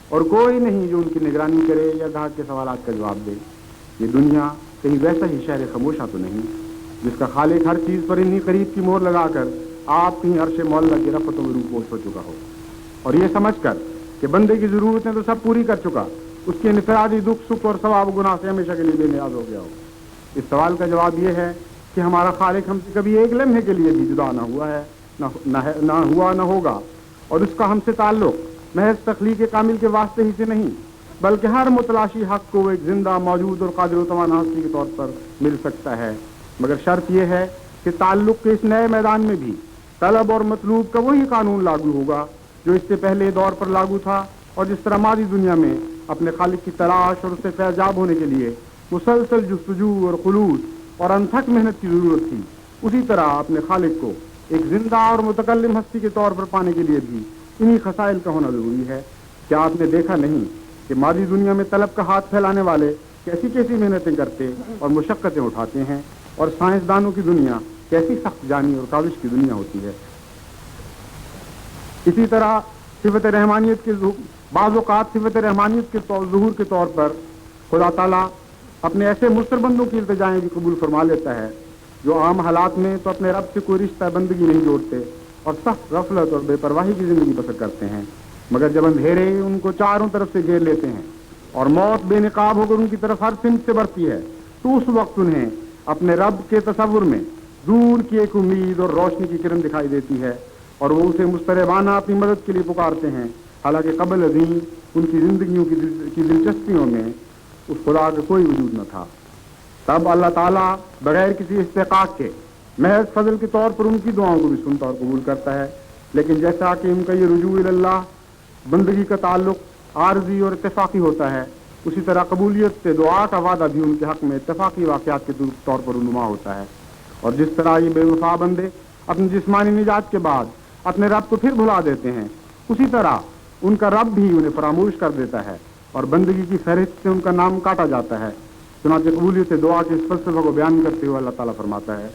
اور کوئی نہیں جو ان کی نگرانی کرے یا گاہک کے سوالات کا جواب دے۔ یہ دنیا کہیں ویسا ہی شہر خاموشہ تو نہیں جس کا خالق ہر چیز پر انہی قریب کی مہر لگا کر آپ کہیں عرش مولا کی رفعت و عروج پہنچ ہو چکا ہو، اور یہ سمجھ کر کہ بندے کی ضرورتیں تو سب پوری کر چکا، اس کے انفرادی دکھ سکھ اور ثواب و گناہ سے ہمیشہ کے لیے بے نیاز ہو گیا ہو۔ اس سوال کا جواب یہ ہے کہ ہمارا خالق ہم سے کبھی ایک لمحے کے لیے بھی جدا نہ ہوا ہے، نہ ہوا نہ ہوگا، اور اس کا ہم سے تعلق محض تخلیق کامل کے واسطے ہی سے نہیں، بلکہ ہر متلاشی حق کو ایک زندہ موجود اور قادر و توانا ہستی کے طور پر مل سکتا ہے، مگر شرط یہ ہے کہ تعلق کے اس نئے میدان میں بھی طلب اور مطلوب کا وہی قانون لاگو ہوگا جو اس سے پہلے دور پر لاگو تھا، اور جس طرح ماضی دنیا میں اپنے خالق کی تلاش اور اس سے فیضاب ہونے کے لیے مسلسل جستجو اور خلوص اور انتھک محنت کی ضرورت تھی، اسی طرح اپنے خالق کو ایک زندہ اور متکلم ہستی کے طور پر پانے کے لیے بھی انہی خصائل کا ہونا ضروری ہے۔ کیا آپ نے دیکھا نہیں کہ ماضی دنیا میں طلب کا ہاتھ پھیلانے والے کیسی کیسی محنتیں کرتے اور مشقتیں اٹھاتے ہیں، اور سائنسدانوں کی دنیا کیسی سخت جانی اور کاوش کی دنیا ہوتی ہے۔ اسی طرح صفت رحمانیت کے بعض اوقات صفت رحمانیت کے ظہور کے طور پر خدا تعالیٰ اپنے ایسے مستر بندوں کی التجائیں بھی قبول فرما لیتا ہے جو عام حالات میں تو اپنے رب سے کوئی رشتہ بندگی نہیں جوڑتے اور سخت غفلت اور بے پرواہی کی زندگی بسر کرتے ہیں، مگر جب اندھیرے ان کو چاروں طرف سے گھیر لیتے ہیں اور موت بے نقاب ہو کر ان کی طرف ہر سمت سے بڑھتی ہے، تو اس وقت انہیں اپنے رب کے تصور میں دور کی ایک امید اور روشنی کی کرن دکھائی دیتی ہے، اور وہ اسے مستربانہ اپنی مدد کے لیے پکارتے ہیں، حالانکہ قبل ازیں ان کی زندگیوں کی دلچسپیوں میں اس خدا کا کوئی وجود نہ تھا۔ تب اللہ تعالیٰ بغیر کسی استحقاق کے محض فضل کے طور پر ان کی دعاؤں کو بھی سنتا اور قبول کرتا ہے، لیکن جیسا کہ ان کا یہ رجوع اللہ بندگی کا تعلق عارضی اور اتفاقی ہوتا ہے، اسی طرح قبولیت سے دعا کا وعدہ بھی ان کے حق میں اتفاقی واقعات کے طور پر رونما ہوتا ہے، اور جس طرح یہ بے وفا بندے اپنی جسمانی نجات کے بعد اپنے رب کو پھر بھلا دیتے ہیں، اسی طرح ان کا رب بھی انہیں فراموش کر دیتا ہے اور بندگی کی فہرست سے ان کا نام کاٹا جاتا ہے۔ چنانچہ قبولیت دعا کے اس فلسفہ کو بیان کرتے ہوئے اللہ تعالیٰ فرماتا ہے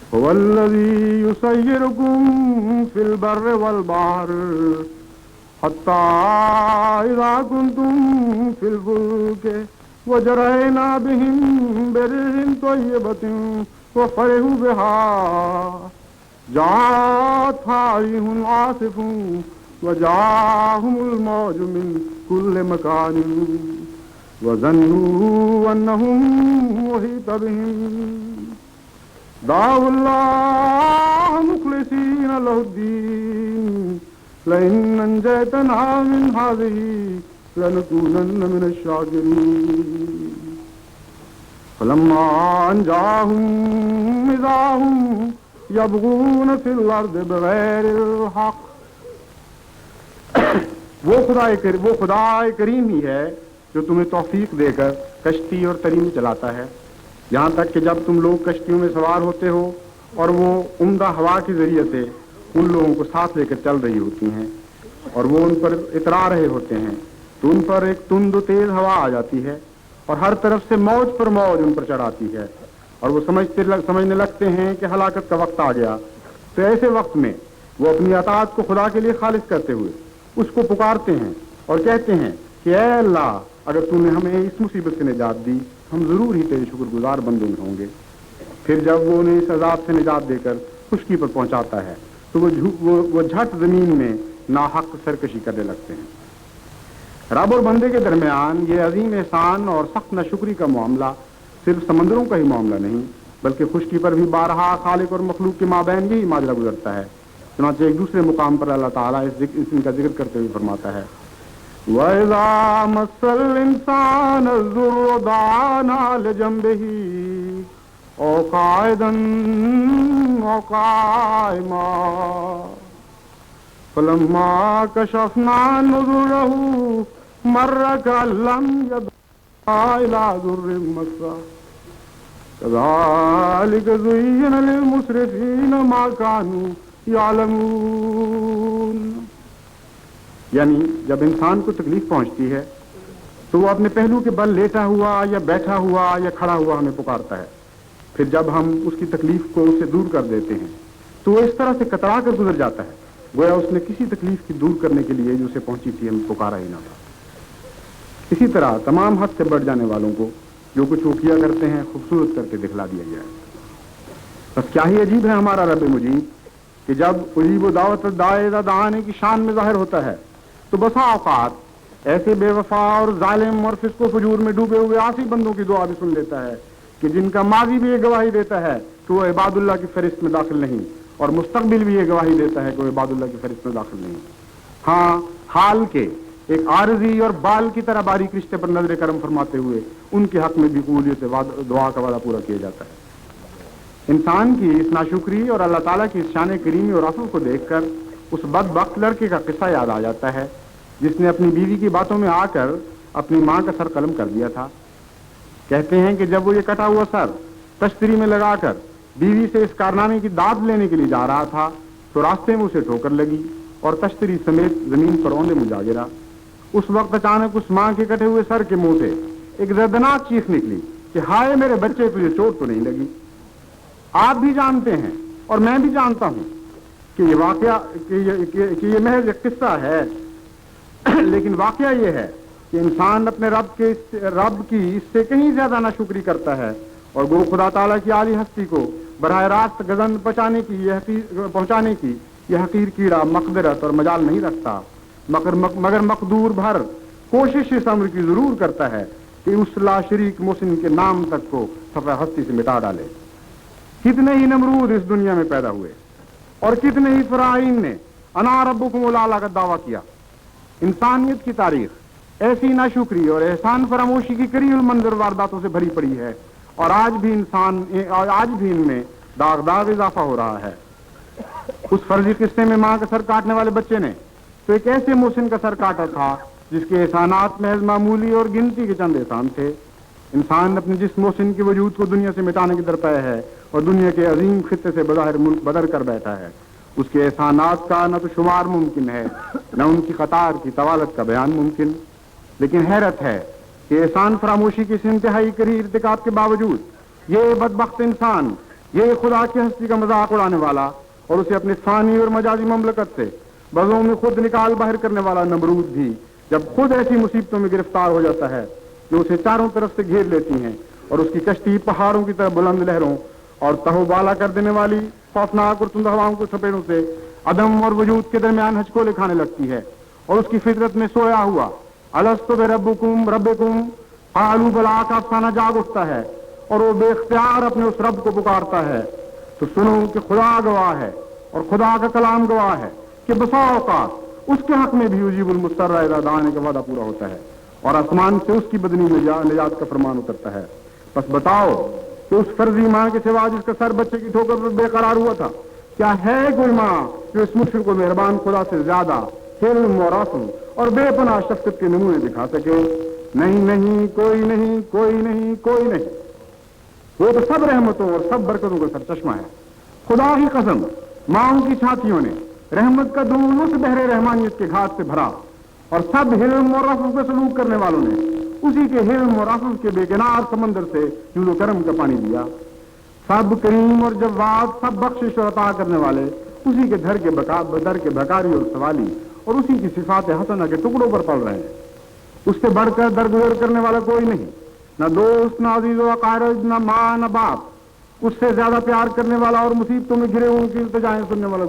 هو الذي يسيركم في البر والبحر حتى إذا كنتم في الفلك وجرينا بهم بريح طيبة وفرحوا بها جاءتها ريح عاصف وجاءهم الموج من كل مكان وظنوا أنهم أحيط بهم دعوا الله مخلصين له الدين لئن أنجيتنا من هذه لنكونن من الشاكرين فلما أنجاهم إذا هم يبغون في الأرض بغير الحق۔ وہ خدا کریم ہی ہے جو تمہیں توفیق دے کر کشتی اور ترین چلاتا ہے، یہاں تک کہ جب تم لوگ کشتیوں میں سوار ہوتے ہو اور وہ عمدہ ہوا کے ذریعے سے ان لوگوں کو ساتھ لے کر چل رہی ہوتی ہیں اور وہ ان پر اترا رہے ہوتے ہیں، تو ان پر ایک تند و تیز ہوا آ جاتی ہے اور ہر طرف سے موج پر موج ان پر چڑھاتی ہے، اور وہ سمجھنے لگتے ہیں کہ ہلاکت کا وقت آ گیا۔ تو ایسے وقت میں وہ اپنی اطاعت کو خدا کے لیے خالص کرتے ہوئے اس کو پکارتے ہیں اور کہتے ہیں کہ اے اللہ، اگر تو نے ہمیں اس مصیبت سے نجات دی، ہم ضرور ہی تیرے شکر گزار بندوں میں ہوں گے۔ پھر جب وہ انہیں اس عذاب سے نجات دے کر خشکی پر پہنچاتا ہے تو وہ جھٹ زمین میں ناحق سرکشی کرنے لگتے ہیں۔ رب اور بندے کے درمیان یہ عظیم احسان اور سخت ناشکری کا معاملہ صرف سمندروں کا ہی معاملہ نہیں، بلکہ خشکی پر بھی بارہا خالق اور مخلوق کے مابین یہی ماجرا گزرتا ہے۔ چنانچہ ایک دوسرے مقام پر اللہ تعالیٰ ان کا ذکر کرتے ہوئے فرماتا ہے وَإِذَا مَسَّ الْإِنسَانَ الضُّرُّ دَعَانَا لِجَنبِهِ أَوْ قَاعِدًا أَوْ قَائِمًا فَلَمَّا كَشَفْنَا عَنْهُ ضُرَّهُ مَرَّ كَأَن لَّمْ يَدْعُنَا إِلَىٰ ضُرٍّ مَّسَّهُ كَذَٰلِكَ زُيِّنَ لِلْمُسْرِفِينَ مَا كَانُوا يَعْلَمُونَ۔ یعنی جب انسان کو تکلیف پہنچتی ہے تو وہ اپنے پہلو کے بل لیٹا ہوا یا بیٹھا ہوا یا کھڑا ہوا ہمیں پکارتا ہے. پھر جب ہم اس کی تکلیف کو اس سے دور کر دیتے ہیں تو وہ اس طرح سے کترا کر گزر جاتا ہے گویا اس نے کسی تکلیف کی دور کرنے کے لیے جو اسے پہنچی تھی ہمیں پکارا ہی نہ تھا. اسی طرح تمام حد سے بڑھ جانے والوں کو جو کچھ وہ کیا کرتے ہیں خوبصورت کر کے دکھلا دیا گیا ہے. بس کیا ہی عجیب ہے ہمارا رب مجید کہ جب عجیب و دعوت داعی دعانے کی شان میں ظاہر ہوتا ہے تو بسا اوقات ایسے بے وفا اور ظالم اور فسق و فجور میں ڈوبے ہوئے عاصی بندوں کی دعا بھی سن لیتا ہے کہ جن کا ماضی بھی یہ گواہی دیتا ہے کہ وہ عباد اللہ کی فہرست میں داخل نہیں اور مستقبل بھی یہ گواہی دیتا ہے کہ وہ عباد اللہ کی فہرست میں داخل نہیں. ہاں حال کے ایک عارضی اور بال کی طرح باریک رشتے پر نظر کرم فرماتے ہوئے ان کے حق میں بھی قبولیت سے دعا کا وعدہ پورا کیا جاتا ہے. انسان کی اس ناشکری اور اللہ تعالیٰ کی اس شان کریمی اور عفو کو دیکھ کر اس بدبخت لڑکے کا قصہ یاد آ جاتا ہے جس نے اپنی بیوی کی باتوں میں آ کر اپنی ماں کا سر قلم کر دیا تھا. کہتے ہیں کہ جب وہ یہ کٹا ہوا سر تشتری میں لگا کر بیوی سے اس کارنامے کی داد لینے کے لیے جا رہا تھا تو راستے میں اسے ٹھوکر لگی اور تشتری سمیت زمین پر اوندے میں جا گرا. اس وقت اچانک اس ماں کے کٹے ہوئے سر کے منہ سے ایک دردناک چیخ نکلی کہ ہائے میرے بچے تجھے چوٹ تو نہیں لگی. آپ بھی جانتے ہیں اور میں بھی جانتا ہوں کہ یہ واقعہ کہ یہ محض ایک قصہ ہے لیکن واقعہ یہ ہے کہ انسان اپنے رب کی اس سے کہیں زیادہ ناشکری کرتا ہے اور گو خدا تعالیٰ کی عالی ہستی کو براہ راست گزن پہنچانے کی یہ حقیر کیڑا مقدرت اور مجال نہیں رکھتا مگر مقدور بھر کوشش اس امر کی ضرور کرتا ہے کہ اس لا شریک محسن کے نام تک کو صفحہ ہستی سے مٹا ڈالے. کتنے ہی نمرود اس دنیا میں پیدا ہوئے اور کتنے ہی فرعون نے انا ربکم الاعلی کا دعویٰ کیا. انسانیت کی تاریخ ایسی ناشکری اور احسان فراموشی کی کری المنظر وارداتوں سے بھری پڑی ہے اور آج بھی ان میں داغ اضافہ ہو رہا ہے. اس فرضی قصے میں ماں کا سر کاٹنے والے بچے نے تو ایک ایسے محسن کا سر کاٹا تھا جس کے احسانات محض معمولی اور گنتی کے چند احسان تھے. انسان اپنے جس محسن کے وجود کو دنیا سے مٹانے کی درپے ہے اور دنیا کے عظیم خطے سے بظاہر ملک بدر کر بیٹھا ہے. اس کے احسانات کا نہ تو شمار ممکن ہے نہ ان کی قطار کی طوالت کا بیان ممکن. لیکن حیرت ہے کہ احسان فراموشی کی اس انتہائی کری ارتکاب کے باوجود یہ بدبخت انسان یہ خدا کی ہستی کا مذاق اڑانے والا اور اسے اپنے فانی اور مجازی مملکت سے بزوں میں خود نکال باہر کرنے والا نمرود بھی جب خود ایسی مصیبتوں میں گرفتار ہو جاتا ہے جو اسے چاروں طرف سے گھیر لیتی ہیں اور اس کی کشتی پہاڑوں کی طرح بلند لہروں اور تہو بالا کر دینے والی خوفناک اور تند ہواؤں کے چپیڑوں سے عدم اور وجود کے درمیان ہچکولے کھانے لگتی ہے اور اس کی فطرت میں سویا ہوا الستو بربکم قالوا بلا کا افسانہ جاگ اٹھتا ہے اور وہ بے اختیار اپنے اس رب کو پکارتا ہے. تو سنو کہ خدا گواہ ہے اور خدا کا کلام گواہ ہے کہ بسا اوقات اس کے حق میں بھی یجیب المضطر اذا دعا کا وعدہ پورا ہوتا ہے اور آسمان سے اس کی بدنی میں نجات کا فرمان اترتا ہے. بس بتاؤ کہ اس فرضی ماں کے سوا جس کا سر بچے کی ٹھوکر پر بے قرار ہوا تھا کیا ہے کوئی ماں جو اس مشکل کو مہربان خدا سے زیادہ حلم اور عفو اور بے پناہ شفقت کے نمونے دکھا سکے؟ نہیں کوئی نہیں. وہ تو سب رحمتوں اور سب برکتوں کا سرچشمہ ہے. خدا کی قسم ماؤں کی چھاتیوں نے رحمت کا دودھ اس بحر رحمانیت کے گھاٹ سے بھرا اور سب حلم اور عفو کا سلوک کرنے والوں نے اسی کے حلم اور عفو کے بے کنار سمندر سے جود و کرم کا پانی دیا. سب کریم اور جواد سب بخشش اور عطا کرنے والے اسی کے در کے بھکاری اور سوالی اور اسی کی صفات حسنہ کے ٹکڑوں پر پڑ رہے ہیں. اس سے بڑھ کر درگزر کرنے والا کوئی نہیں، نہ دوست نہ عزیز و اقارب نہ ماں نہ باپ. اس سے زیادہ پیار کرنے والا اور مصیبتوں میں گھرے ان کی التجائیں سننے والا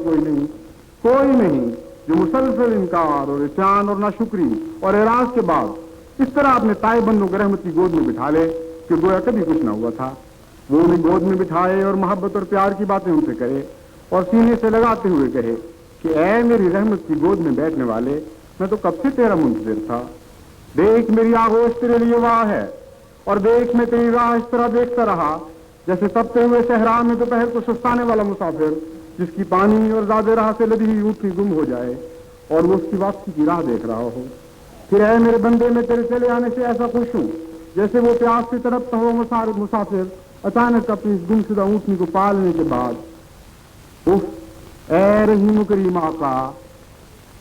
کوئی نہیں جو مسلسل انکار اور عصیان اور ناشکری اور اعراض کے بعد اس طرح اپنے تائب بندوں کو رحمت کی گود میں بٹھا لے کہ گویا کبھی کچھ نہ ہوا تھا. وہ انہیں گود میں بٹھائے اور محبت اور پیار کی باتیں ان سے کرے اور سینے سے لگاتے ہوئے کہے کہ اے میری رحمت کی گود میں بیٹھنے والے، میں تو کب سے تیرا منتظر تھا. دیکھ میری آغوش تیرے لیے واہ ہے اور دیکھ میں تیری راہ اس طرح دیکھتا رہا جیسے تپتے ہوئے صحرا میں دوپہر کو سستانے والا مسافر جس کی پانی اور زیادہ راہ سے لدی ہوئی اونٹنی گم ہو جائے اور وہ اس کی واپسی کی راہ دیکھ رہا ہو. پھر اے میرے بندے، میں تیرے چلے آنے سے ایسا خوش ہوں جیسے وہ پیاس سے تڑپتا ہو مسافر اچانک اپنی گم شدہ اونٹنی کو پالنے کے بعد اے رحیم و کریم آقا،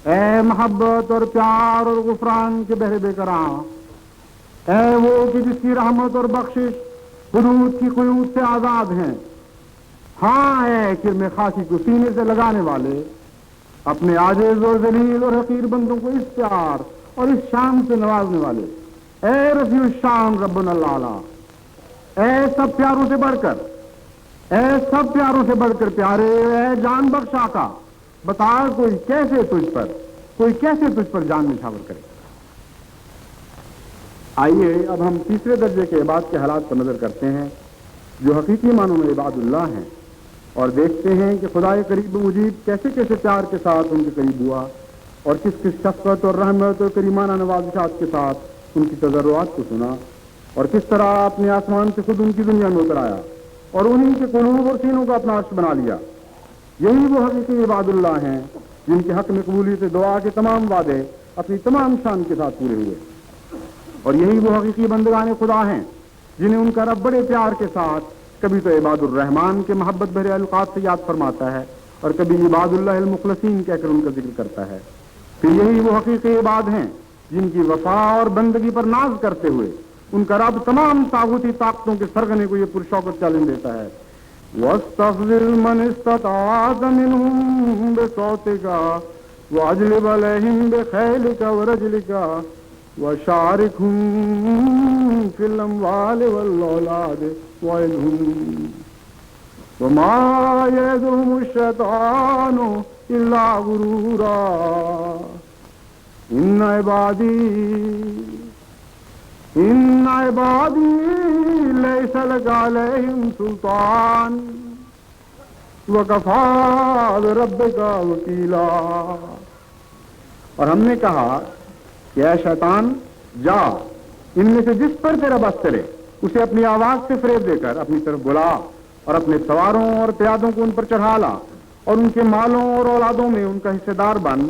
اے محبت اور پیار اور غفران کے بحر بے کراں، اے وہ کہ جس کی رحمت اور بخشش حدود کی قیود سے آزاد ہیں، ہاں اے کرم خاکی کو سینے سے لگانے والے، اپنے عاجز اور ذلیل اور حقیر بندوں کو اس پیار اور اس شان سے نوازنے والے، اے رفیع الشان ربنا الاعلی، اے سب پیاروں سے بڑھ کر، اے سب پیاروں سے بڑھ کر پیارے، اے جان بخش آقا، بتا کوئی کیسے تجھ پر جان نچھاور کرے۔ آئیے اب ہم تیسرے درجے کے عباد کے حالات پر نظر کرتے ہیں جو حقیقی معنوں میں عباد اللہ ہیں، اور دیکھتے ہیں کہ خدائے قریب مجیب کیسے کیسے پیار کے ساتھ ان کے قریب ہوا، اور کس کس شفقت اور رحمت اور کریمانہ نوازشات کے ساتھ ان کی تضرعات کو سنا، اور کس طرح اپنے آسمان سے خود ان کی دنیا میں اتر آیا اور انہی کے قلوب اور سینوں کو اپنا عرش بنا لیا۔ یہی وہ حقیقی عباد اللہ ہیں جن کے حق میں قبولیت دعا کے تمام وعدے اپنی تمام شان کے ساتھ پورے ہوئے، اور یہی وہ حقیقی بندگان خدا ہیں جنہیں ان کا رب بڑے پیار کے ساتھ کبھی تو عباد الرحمن کے محبت بھرے القاب سے یاد فرماتا ہے اور کبھی عباد اللہ المخلصین کہہ کر ان کا ذکر کرتا ہے۔ پھر یہی وہ حقیقی عباد ہیں جن کی وفا اور بندگی پر ناز کرتے ہوئے ان کا رب تمام طاغوتی طاقتوں کے سرغنے کو یہ پرشوقت چیلنج دیتا ہے، وَاسْتَفْزِلْ مَنِ اسْتَطَعْتَ مِنْهُمْ بِصَوْتِكَ وَأَجْلِبْ عَلَيْهِمْ بِخَيْلِكَ وَرَجْلِكَ وَشَارِكْهُمْ فِي الْأَمْوَالِ وَالْأَوْلَادِ وَعِدْهُمْ وَمَا يَعِدُهُمُ الشَّيْطَانُ إِلَّا غُرُورًا إِنَّ عِبَادِي لَيْسَ لَكَ عَلَيْهِمْ سُلْطَانٌ وَكَفَىٰ بِرَبِّكَ وَكِيلًا۔ اور ہم نے کہا کہ اے شیطان جا، ان میں سے جس پر تیرا بس چلے اسے اپنی آواز سے فریب دے کر اپنی طرف بلا، اور اپنے سواروں اور پیادوں کو ان پر چڑھا لا، اور ان کے مالوں اور اولادوں میں ان کا حصے دار بن،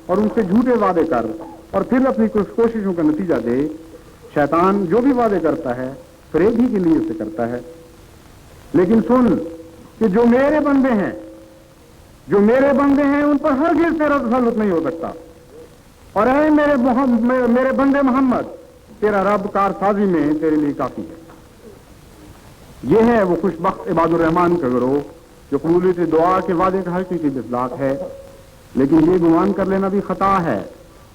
اور ان سے جھوٹے وعدے کر، اور پھر اپنی کچھ کوششوں کا نتیجہ دے۔ شیطان جو بھی وعدے کرتا ہے فریب ہی کے لیے اسے کرتا ہے۔ لیکن سن کہ جو میرے بندے ہیں ان پر ہرگز تیرا تسلط نہیں ہو سکتا، اور اے میرے بندے محمد، تیرا رب کارسازی میں تیرے لیے کافی ہے۔ یہ ہے وہ خوش بخت عباد الرحمان کا گروہ جو قبولیت دعا کے وعدے کا حقیقی مصداق ہے، لیکن یہ گمان کر لینا بھی خطا ہے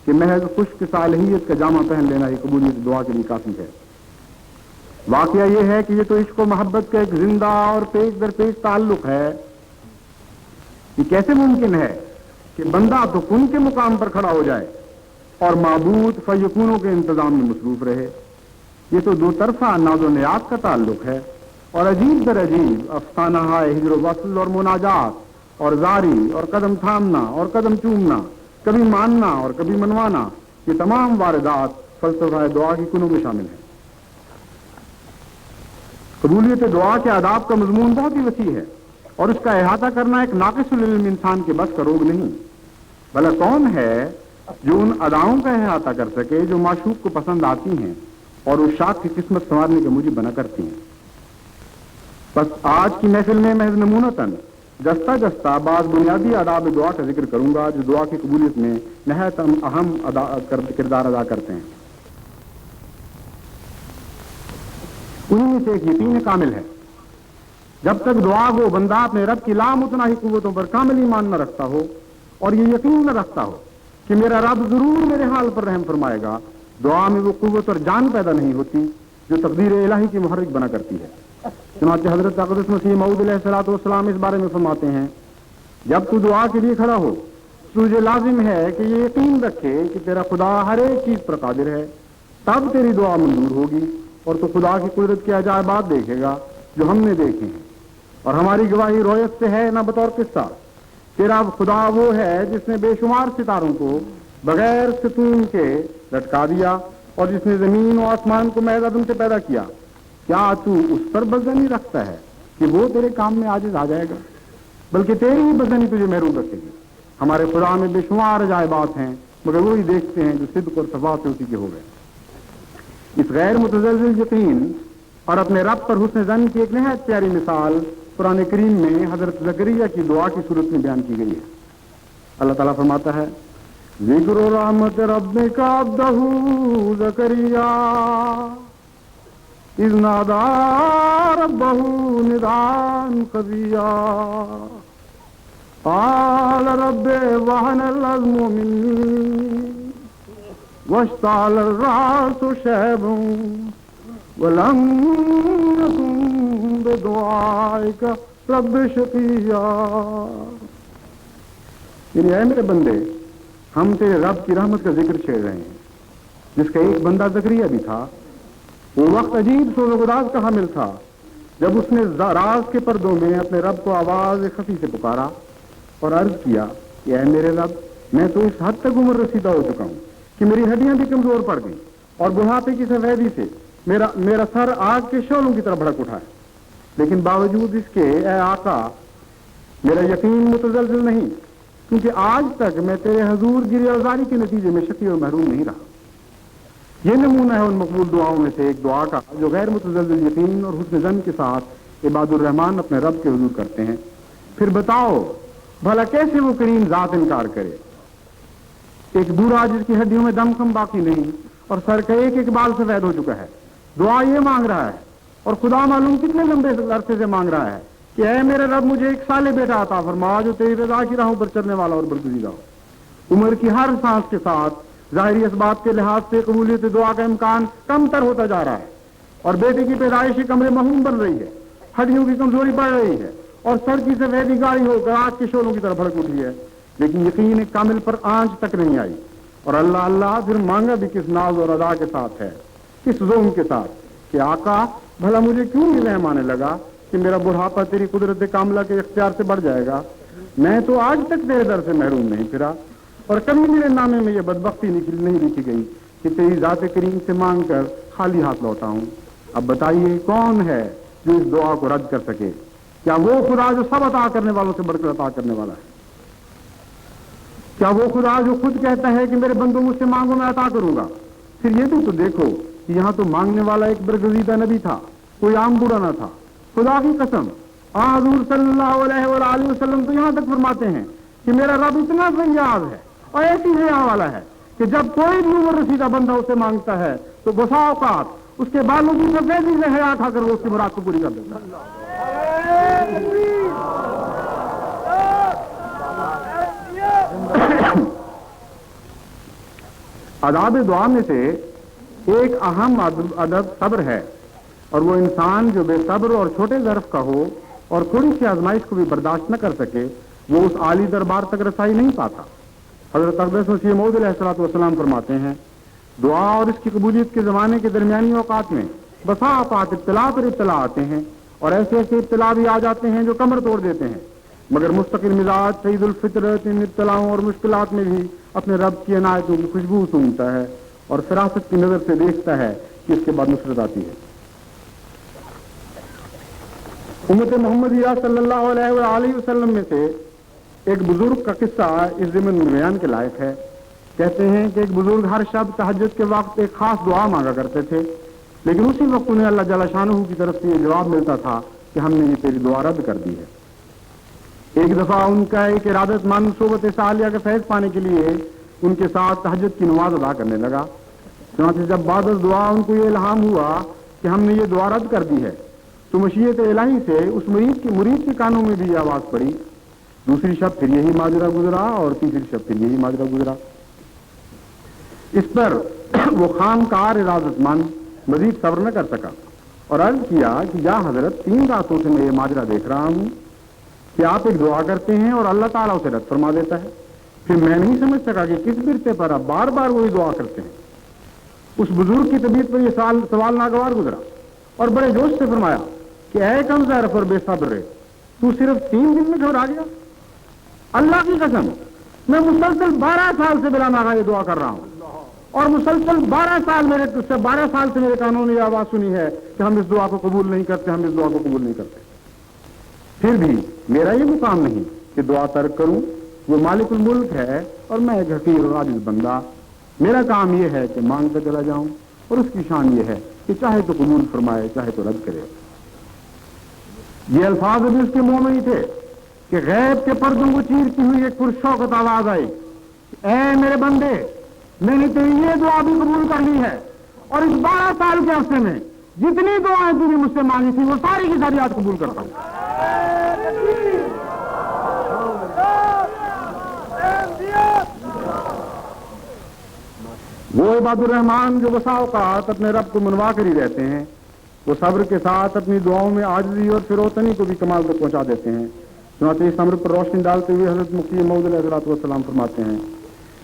کہ محض خشک صالحیت کا جامع پہن لینا ہی قبولیت دعا کے لیے کافی ہے۔ واقعہ یہ ہے کہ یہ تو عشق و محبت کا ایک زندہ اور پیش در پیش تعلق ہے۔ یہ کیسے ممکن ہے کہ بندہ تو کن کے مقام پر کھڑا ہو جائے اور معبود فیکونوں کے انتظام میں مصروف رہے؟ یہ تو دو طرفہ ناز و نیاز کا تعلق ہے، اور عجیب در عجیب افسانہ ہجر و وصل اور مناجات اور زاری اور قدم تھامنا اور قدم چومنا، کبھی ماننا اور کبھی منوانا، یہ تمام واردات فلسفہ دعا کی کنوں میں شامل ہیں۔ قبولیت دعا کے آداب کا مضمون بہت ہی وسیع ہے، اور اس کا احاطہ کرنا ایک ناقص العلم انسان کے بس کا روگ نہیں۔ بھلا کون ہے جو ان اداؤں کا احاطہ کر سکے جو معشوق کو پسند آتی ہیں اور اس شاخ کی قسمت سنوارنے کے موجب بنا کرتی ہیں؟ بس آج کی محفل میں محض نمونتاً جستہ جستہ بعض بنیادی آداب دعا کا ذکر کروں گا جو دعا کی قبولیت میں نہایت اہم کردار ادا کرتے ہیں۔ انہیں میں سے ایک یقین کامل ہے۔ جب تک دعا گو بندہ اپنے رب کی لامتناہی قوتوں پر کامل ایمان نہ رکھتا ہو اور یہ یقین نہ رکھتا ہو کہ میرا رب ضرور میرے حال پر رحم فرمائے گا، دعا میں وہ قوت اور جان پیدا نہیں ہوتی جو تقدیر الہی کی محرک بنا کرتی ہے۔ چنانچہ حضرت اقدس مسیح موعود علیہ الصلوۃ والسلام اس بارے میں فرماتے ہیں، جب تو دعا کے لیے کھڑا ہو تجھے لازم ہے کہ یہ یقین رکھے کہ تیرا خدا ہر ایک چیز پر قادر ہے، تب تیری دعا منظور ہوگی اور تو خدا کی قدرت کے عجائبات دیکھے گا جو ہم نے دیکھے ہیں، اور ہماری گواہی رویت سے ہے نہ بطور قصہ۔ تیرا خدا وہ ہے جس نے بے شمار ستاروں کو بغیر ستون کے لٹکا دیا اور جس نے زمین و آسمان کو محض عدم سے پیدا کیا۔ کیا تو اس پر بدزنی رکھتا ہے کہ وہ تیرے کام میں عاجز آ جائے گا؟ بلکہ تیری ہی بدزنی تجھے محروم رکھے گی۔ ہمارے خدا میں بے شمار عجائبات ہیں، مگر وہی دیکھتے ہیں جو صدق اور صفا سے اسی کے ہو گئے۔ اس غیر متزلزل یقین اور اپنے رب پر حسن ظن کی ایک نہایت پیاری مثال قرآن کریم میں حضرت زکریا کی دعا کی صورت میں بیان کی گئی ہے۔ اللہ تعالیٰ فرماتا ہے، ذکر رحمت ربک عبدہ زکریا اذ نادى ربه نداء خفيا قال رب وهن العظم مني واشتعل الرأس شيبا ولم يكن بدعائك رب شقيا. یعنی اے میرے بندے، ہم تیرے رب کی رحمت کا ذکر چھیڑ رہے ہیں، جس کا ایک بندہ زکریا بھی تھا. وہ وقت عجیب سوز و گداز کا حامل تھا جب اس نے راز کے پردوں میں اپنے رب کو آواز خفی سے پکارا اور عرض کیا کہ اے میرے رب، میں تو اس حد تک عمر رسیدہ ہو چکا ہوں کہ میری ہڈیاں بھی کمزور پڑ گئیں اور بڑھاپے کی سفیدی سے میرا سر آگ کے شعلوں کی طرح بھڑک اٹھا ہے، لیکن باوجود اس کے اے آقا میرا یقین متزلزل نہیں، کیونکہ آج تک میں تیرے حضور گری آزاری کے نتیجے میں شقی اور محروم نہیں رہا. یہ نمونہ ہے ان مقبول دعاؤں میں سے ایک دعا کا جو غیر متزلزل یقین اور حسن ظن کے ساتھ عباد الرحمن اپنے رب کے حضور کرتے ہیں. پھر بتاؤ بھلا کیسے وہ کریم ذات انکار کرے؟ ایک بوڑھا جس کی ہڈیوں میں دم خم باقی نہیں اور سر کا ایک ایک بال سفید ہو چکا ہے، دعا یہ مانگ رہا ہے، اور خدا معلوم کتنے لمبے عرصے سے مانگ رہا ہے کہ اے میرے رب مجھے ایک صالح بیٹا عطا فرما جو تیری رضا کی راہوں پر چلنے والا اور برگزیدہ ہو. عمر کی ہر سانس کے ساتھ ظاہری اسباب کے لحاظ سے قبولیت دعا کا امکان کم تر ہوتا جا رہا ہے، اور بیٹے کی پیدائشی کمرے مہوم بن رہی ہے، ہڈیوں کی کمزوری بڑھ رہی ہے، اور سر کی سفیدی گاڑی ہو کر آگ کے شعلوں کی طرح بھڑک اٹھی ہے، لیکن یقین کامل پر آنچ تک نہیں آئی. اور اللہ اللہ پھر مانگا بھی کس ناز اور ادا کے ساتھ ہے، کس ظلم کے ساتھ کہ آقا بھلا مجھے کیوں یہ وہم آنے لگا کہ میرا بڑھاپا تیری قدرت کاملہ کے اختیار سے بڑھ جائے گا. میں تو آج تک تیرے در سے محروم نہیں پھرا، اور کبھی میرے نامے میں یہ بدبختی نہیں لکھی گئی کہ تیری ذات کریم سے مانگ کر خالی ہاتھ لوٹا ہوں. اب بتائیے کون ہے جو اس دعا کو رد کر سکے؟ کیا وہ خدا جو سب عطا کرنے والوں سے بڑھ کر عطا کرنے والا ہے؟ کیا وہ خدا جو خود کہتا ہے کہ میرے بندوں مجھ سے مانگو میں عطا کروں گا؟ پھر یہ بھی تو دیکھو کہ یہاں تو مانگنے والا ایک برگزیدہ نبی تھا، کوئی عام بوڑھا نہ تھا. خدا کی قسم حضور صلی اللہ علیہ وآلہ وسلم تو یہاں تک فرماتے ہیں کہ میرا رب اتنا فیاض ہے اور ایسی حیا والا ہے کہ جب کوئی بھی عمر رسیدہ بندہ اسے مانگتا ہے تو بسا اوقات اس کے بالوں کی سفیدی سے حیا کھا کر وہ اس کی مراد کو پوری کر دیتا ہے. آداب دعا میں سے ایک اہم ادب صبر ہے، اور وہ انسان جو بے صبر اور چھوٹے ظرف کا ہو اور تھوڑی سی آزمائش کو بھی برداشت نہ کر سکے وہ اس عالی دربار تک رسائی نہیں پاتا. حضرت اقدس مسیح موعود علیہ الصلوۃ والسلام فرماتے ہیں دعا اور اس کی قبولیت کے زمانے کے درمیانی اوقات میں بسا اوقات ابتلا پر ابتلا آتے ہیں، اور ایسے ایسے ابتلا بھی آ جاتے ہیں جو کمر توڑ دیتے ہیں، مگر مستقل مزاج سعید الفطرت ان ابتلاؤں اور مشکلات میں بھی اپنے رب کی عنایتوں کی خوشبو سونگتا ہے اور فراست کی نظر سے دیکھتا ہے کہ اس کے بعد نصرت آتی ہے. امت محمدیہ صلی اللہ علیہ وآلہ وسلم میں سے ایک بزرگ کا قصہ اس ضمن میں بیان کے لائق ہے. کہتے ہیں کہ ایک بزرگ ہر شب تہجد کے وقت ایک خاص دعا مانگا کرتے تھے، لیکن اسی وقت انہیں اللہ جل شانہ کی طرف سے یہ جواب ملتا تھا کہ ہم نے یہ تیری دعا رد کر دی ہے. ایک دفعہ ان کا ایک ارادت مند صحبت صالحہ کا فیض پانے کے لیے ان کے ساتھ تہجد کی نماز ادا کرنے لگا. چنانچہ جب بعد از دعا ان کو یہ الہام ہوا کہ ہم نے یہ دعا رد کر دی ہے تو مشیت الہی سے اس مرید کے کانوں میں بھی یہ آواز پڑی. دوسری شب پھر یہی ماجرا گزرا اور تیسری شب پھر یہی ماجرا گزرا. اس پر وہ خانقار ارادت مند مزید صبر نہ کر سکا اور عرض کیا کہ یا حضرت 3 راتوں سے میں یہ ماجرا دیکھ رہا ہوں کہ آپ ایک دعا کرتے ہیں اور اللہ تعالیٰ اسے رد فرما دیتا ہے. پھر میں نہیں سمجھ سکا کہ کس برتے پر آپ بار بار وہی دعا کرتے ہیں. اس بزرگ کی طبیعت پر یہ سوال ناگوار گزرا اور بڑے جوش سے فرمایا کہ اے کم ظرف اور بے صبر رہے، تو صرف 3 دن میں گھبرا گیا؟ اللہ کی قسم میں مسلسل 12 سال سے بلا ناغہ یہ دعا کر رہا ہوں، اور مسلسل 12 سال سے میرے کانوں نے یہ آواز سنی ہے کہ ہم اس دعا کو قبول نہیں کرتے، ہم اس دعا کو قبول نہیں کرتے. پھر بھی میرا یہ مقام نہیں کہ دعا ترک کروں. وہ مالک الملک ہے اور میں ایک حقیر اور عاجز بندہ. میرا کام یہ ہے کہ مانگتا چلا جاؤں، اور اس کی شان یہ ہے کہ چاہے تو قبول فرمائے چاہے تو رد کرے. یہ الفاظ ابھی اس کے منہ میں ہی تھے کہ غیب کے پردوں کو چیرتی ہوئی ایک پرشوقت آواز آئی اے میرے بندے، میں نے تیری یہ دعا بھی قبول کر لی ہے، اور اس 12 سال کے عرصے میں جتنی دعائیں تھی مجھ سے مانگی تھی وہ ساری کی ساری آج قبول کرتا ہوں۔ وہ عباد الرحمان جو بسا اوقات اپنے رب کو منوا کر ہی رہتے ہیں، وہ صبر کے ساتھ اپنی دعاؤں میں عاجزی اور فروتنی کو بھی کمال تک پہنچا دیتے ہیں۔ چنانچہ اس امر پر روشنی ڈالتے ہوئے حضرت مفتی موعود علیہ السلام فرماتے ہیں،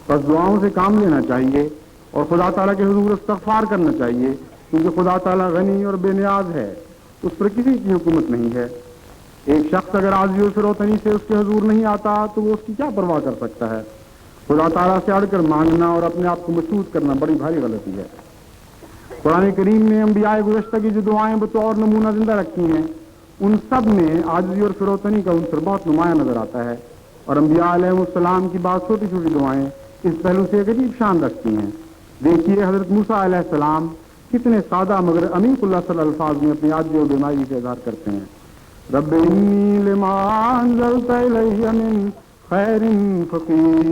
بس دعاؤں سے کام لینا چاہیے اور خدا تعالیٰ کے حضور استغفار کرنا چاہیے، کیونکہ خدا تعالیٰ غنی اور بے نیاز ہے، اس پر کسی کی حکومت نہیں ہے۔ ایک شخص اگر عاجزی و فروتنی سے اس کے حضور نہیں آتا تو وہ اس کی کیا پرواہ کر سکتا ہے؟ خدا تعالیٰ سے اڑ کر مانگنا اور اپنے آپ کو مشہور کرنا بڑی بھاری غلطی ہے۔ قرآن کریم نے انبیاء گزشتہ کی جو دعائیں بطور نمونہ زندہ رکھی ہیں، ان سب میں عاجزی اور فروتنی کا عنصر بہت نمایاں نظر آتا ہے، اور انبیاء علیہ السلام کی بعض چھوٹی چھوٹی دعائیں اس پہلو سے ایک عجیب شان رکھتی ہیں۔ دیکھیے حضرت موسیٰ علیہ السلام کتنے سادہ مگر عمیق اللہ صلی اللہ الفاظ میں اپنی عاجزی و بیماری سے اظہار کرتے ہیں۔ رب انی لما انزلت الی من خیر فقیر،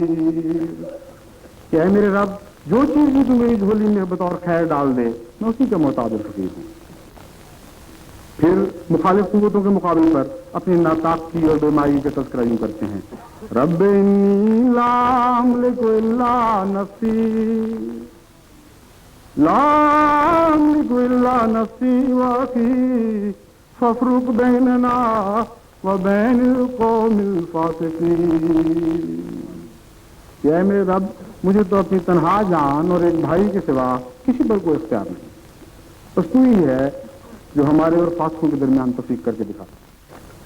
کہ اے میرے رب جو چیز بھی تو میری جھولی میں بطور خیر ڈال دے میں اسی کا محتاج اور فقیر ہوں۔ پھر مخالف قوتوں کے مقابلے پر اپنی ناطاقتی اور بیماری کا تذکرہ یوں کرتے ہیں، رب انی لا املک الا نفسی لا املک الا نفسی واخی فافرق بیننا وبین القوم الفاسقین، کہ اے میرے رب مجھے تو اپنی تنہا جان اور ایک بھائی کے سوا کسی پر کوئی اختیار نہیں، بس تو ہی ہے جو ہمارے اور فاسقوں کے درمیان تفریق کر کے دکھا۔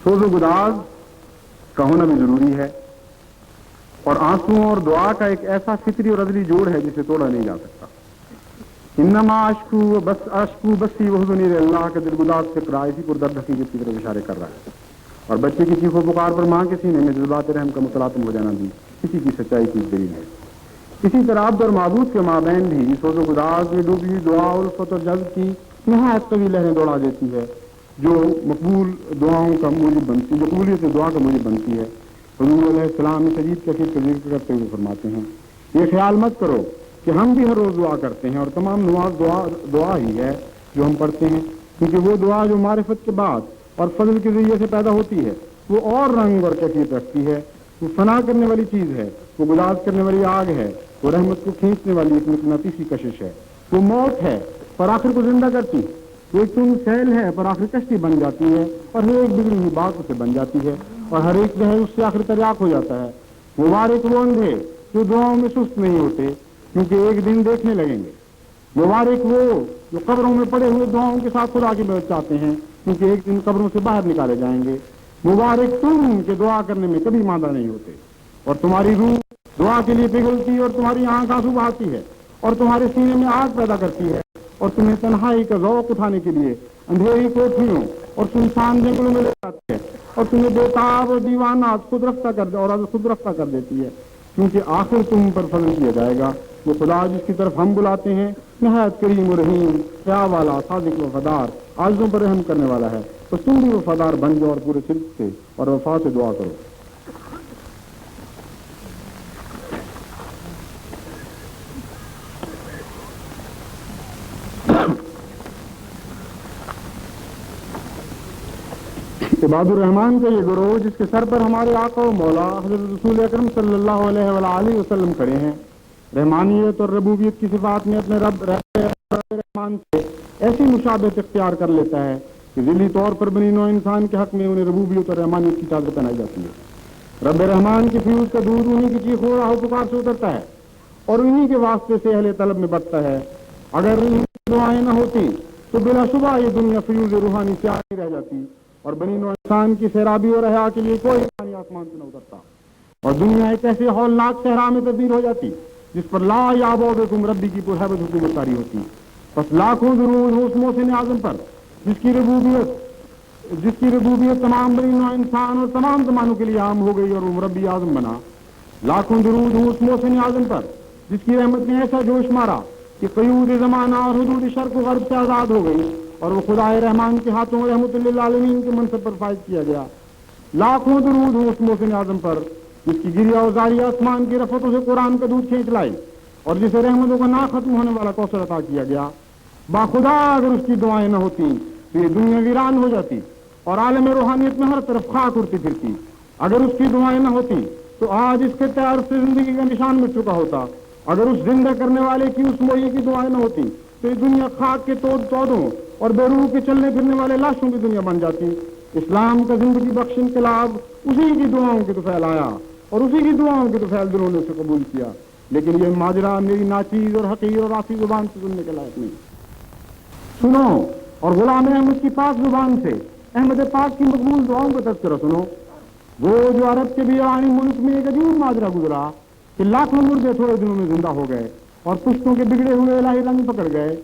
سوز و گداز کا ہونا بھی ضروری ہے، اور آنسو اور دعا کا ایک ایسا فطری اور عدلی جوڑ ہے جسے توڑا نہیں جا سکتا۔ انما اشکو بسی وحزنی اللہ کے دل گداز سے قرائے اسی پر درد حقیقت کی طرف اشارے کر رہا ہے، اور بچے کی چیخ و پکار پر ماں کے سینے میں جذبات رحم کا متلاطم ہو جانا بھی اسی کی سچائی کی دلیل ہے۔ اسی طرح عبد اور معبود کے مابین بھی سوز و گداز میں ڈوبی ہوئی دعا الفت اور جذب کی نہایت قوی لہریں دوڑا دیتی ہے، جو مقبول دعاؤں کا موجب بنتی، جو قبولیت دعا کا موجب بنتی ہے۔ حضور علیہ السلام اس عجیب کیفیت کا ذکر کرتے ہوئے فرماتے ہیں، یہ خیال مت کرو کہ ہم بھی ہر روز دعا کرتے ہیں اور تمام نماز دعا ہی ہے جو ہم پڑھتے ہیں، کیونکہ وہ دعا جو معرفت کے بعد اور فضل کے ذریعے سے پیدا ہوتی ہے وہ اور رنگ اور کیفیت رکھتی ہے، وہ فنا کرنے والی چیز ہے، وہ گداز کرنے والی آگ ہے، وہ رحمت کو کھینچنے والی ایک مقناطیسی کشش ہے، وہ موت ہے پر آخر کو زندہ کرتی، وہ ایک تند سیل ہے پر آخر کشتی بن جاتی ہے، اور ہر ایک بگڑی ہوئی بات اسے بن جاتی ہے، اور ہر ایک جو ہے اس سے آخر تریاق ہو جاتا ہے۔ مبارک وہ اندھے جو دعاؤں میں سست نہیں ہوتے، کیونکہ ایک دن دیکھنے لگیں گے۔ مبارک وہ جو قبروں میں پڑے ہوئے دعاؤں کے ساتھ خدا کی مدد چاہتے ہیں، کیونکہ ایک دن قبروں سے باہر نکالے جائیں گے۔ مبارک تم کہ دعا کرنے میں کبھی ماندہ نہیں ہوتے، اور تمہاری روح دعا کے لیے پگھلتی اور تمہاری آنکھ آنسو بہاتی ہے، اور تمہارے سینے میں آگ پیدا کرتی ہے، اور تمہیں تنہائی کا ذوق اٹھانے کے لیے اندھیری کوٹھیوں اور سنسان جنگلوں میں لے جاتی ہے، اور تمہیں بےتاب اور دیوانہ خود رفتہ کر دیتی ہے، کیونکہ آخر تم پر فضل کیا جائے گا۔ وہ خدا جس کی طرف ہم بلاتے ہیں نہایت کریم و رحیم، حیا والا، صادق و وفادار، عاجزوں پر رحم کرنے والا ہے، تو تم بھی وفادار بن جاؤ اور پورے صدق سے اور وفا سے دعا کرو۔ عباد الرحمان کا یہ گروہ جس کے سر پر ہمارے آقا و مولا حضرت رسول اکرم صلی اللہ علیہ وآلہ وسلم کھڑے ہیں، رحمانیت اور ربوبیت کی صفات میں اپنے رب رحمان سے ایسی مشابہت اختیار کر لیتا ہے کہ ذلی طور پر بنی نوع انسان کے حق میں انہیں ربوبیت اور رحمانیت کی چادر پہنائی جاتی ہے۔ رب رحمان کی فیوز کا دودھ انہی کی چیخ و راہ و پکار سے اترتا ہے اور انہی کے واسطے سے اہل طلب میں بڑھتا ہے۔ اگر ان دعائیں نہ ہوتی تو بلا شبہ یہ دنیا فیوز روحانی سے آگے رہ جاتی اور بنی نوع انسان کی سیرابی اور حیا کے لیے کوئی پانی آسمان سے نہ اترتا، اور دنیا ایک ایسے ہولناک صحرا میں تبدیل ہو جاتی جس پر لا یعبدکم ربی کی پرہیبت حکومت طاری ہوتی۔ بس لاکھوں درود ہو اس محسن اعظم پر جس کی ربوبیت تمام بنی نوع انسان اور تمام زمانوں کے لیے عام ہو گئی اور وہ مربی اعظم بنا۔ لاکھوں درود ہو اس محسن اعظم پر جس کی رحمت نے ایسا جوش مارا کہ قیود زمانہ اور حدود شرق و غرب سے آزاد ہو گئی اور وہ خدا رحمان کے ہاتھوں رحمت للعالمین کے منصب پر فائز کیا گیا۔ لاکھوں درود ہو اس محسن اعظم پر جس کی گریا و زاری آسمان کی رفتوں سے قرآن کا دودھ کھینچ لائی اور جسے رحمتوں کا نہ ختم ہونے والا کوثر عطا کیا گیا، باخدا اگر اس کی دعائیں نہ ہوتی تو یہ دنیا ویران ہو جاتی اور عالم روحانیت میں ہر طرف خاک اڑتی پھرتی۔ اگر اس کی دعائیں نہ ہوتی تو آج اس کے تیار سے زندگی کا نشان مٹ چکا ہوتا۔ اگر اس زندہ کرنے والے کی اس موئی کی دعائیں نہ ہوتی تو یہ دنیا خاک کے تودوں اور بے روح کے چلنے پھرنے والے لاشوں کی دنیا بن جاتی۔ اسلام کا زندگی بخش انقلاب اسی کی دعاؤں کے تو پھیلایا اور اسی کی دعاؤں کے تو پھیل دلوں نے اسے قبول کیا، لیکن یہ ماجرا میری ناچیز اور حقیر اور آسی زبان سے سننے کے لائق نہیں۔ سنو اور غلام احمد کی پاک زبان سے احمد پاک کی مقبول دعاؤں کا تذکرہ سنو۔ وہ جو عرب کے بیرانی ملک میں ایک عجیب ماجرا گزرا کہ لاکھوں مردے تھوڑے دنوں میں زندہ ہو گئے اور پشتوں کے بگڑے ہوئے الہی رنگ پکڑ گئے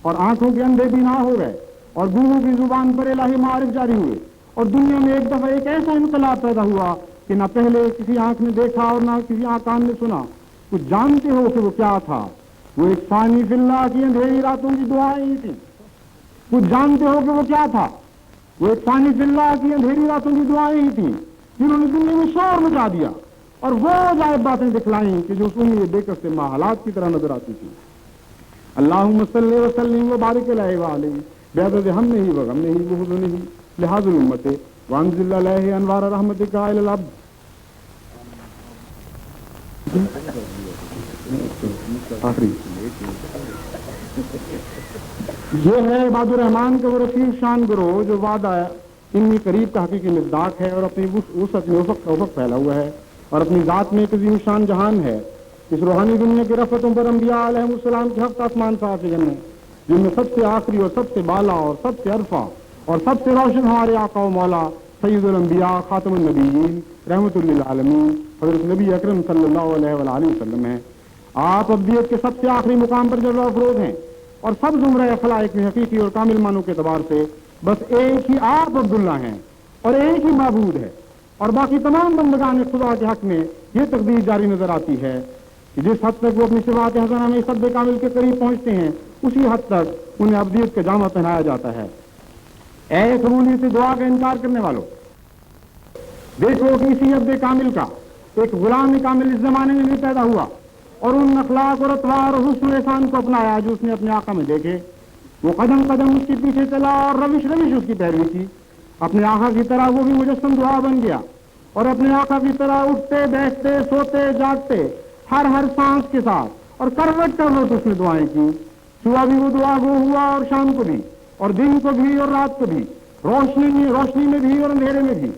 اور آنکھوں کے اندھے بینا ہو گئے اور گروہوں کی زبان پر الہی معارف جاری ہوئے اور دنیا میں ایک دفعہ ایک ایسا انقلاب پیدا ہوا کہ نہ پہلے کسی آنکھ نے دیکھا اور نہ کسی کان نے سنا۔ کچھ جانتے ہو کہ وہ کیا تھا؟ وہ ایک فانی فی اللہ کی اندھیری راتوں کی دعائیں ہی تھی۔ کچھ جانتے ہو کہ وہ کیا تھا؟ وہ ایک فانی فی اللہ کی اندھیری راتوں کی دعائیں ہی تھیں جنہوں نے دنیا میں شور مچا دیا اور وہ عجائب باتیں دکھلائیں کہ جو اس امید بے کس سے ماحالات کی طرح نظر آتی تھی۔ اللہم صلی وسلم و بارک علیہ وآلہ بعدد ہم نہیں و غم نہیں و حزن نہیں لحاظ الامت وانزل علیہ انوار رحمتک الی العبد۔ آخری یہ ہے عباد الرحمان کا وہ رفیع شان گروہ جو وعدہ انی قریب کا حقیقی مصداق ہے اور اپنی وسعت میں افق پھیلا ہوا ہے اور اپنی ذات میں ایک عظیم شان جہان ہے۔ اس روحانی دنیا کی رفتوں پر انبیاء علیہ السلام کے ہفت آسمان صافی جن ہیں، جن میں سب سے آخری اور سب سے بالا اور سب سے عرفہ اور سب سے روشن ہمارے آقا و مولا سید الانبیاء خاتم النبیین رحمت للعالمین حضرت نبی اکرم صلی اللہ علیہ وآلہ وسلم ہیں۔ آپ ابدیت کے سب سے آخری مقام پر جلوہ افروز ہیں اور سب زمرہ خلائق میں حقیقی اور کامل معنوں کے اعتبار سے بس ایک ہی آپ عبداللہ ہیں اور ایک ہی معبود ہے، اور باقی تمام بندگان خدا کے حق میں یہ تقدیر جاری نظر آتی ہے کہ جس حد تک وہ اپنی صفات حسنہ میں سب کامل کے قریب پہنچتے ہیں اسی حد تک انہیں ابدیت کا جامہ پہنایا جاتا ہے۔ اے قبولیت سے دعا کا انکار کرنے والوں، دیکھو کہ اسی عبد کامل کا ایک غلام کامل اس زمانے میں بھی پیدا ہوا اور ان اخلاق اور اطوار اور حسن و احسان کو اپنایا جو اس نے اپنے آقا میں دیکھے۔ وہ قدم قدم اس کے پیچھے چلا اور روش اس کی پیروی کی۔ اپنے آقا کی طرح وہ بھی مجسم دعا بن گیا اور اپنے آقا کی طرح اٹھتے بیٹھتے سوتے جاگتے ہر سانس کے ساتھ اور کروٹ کروٹ اس نے دعائیں کی۔ صبح بھی وہ دعا گو ہوا اور شام کو بھی اور دن کو بھی اور رات کو بھی، روشنی میں بھی اور اندھیرے میں بھی،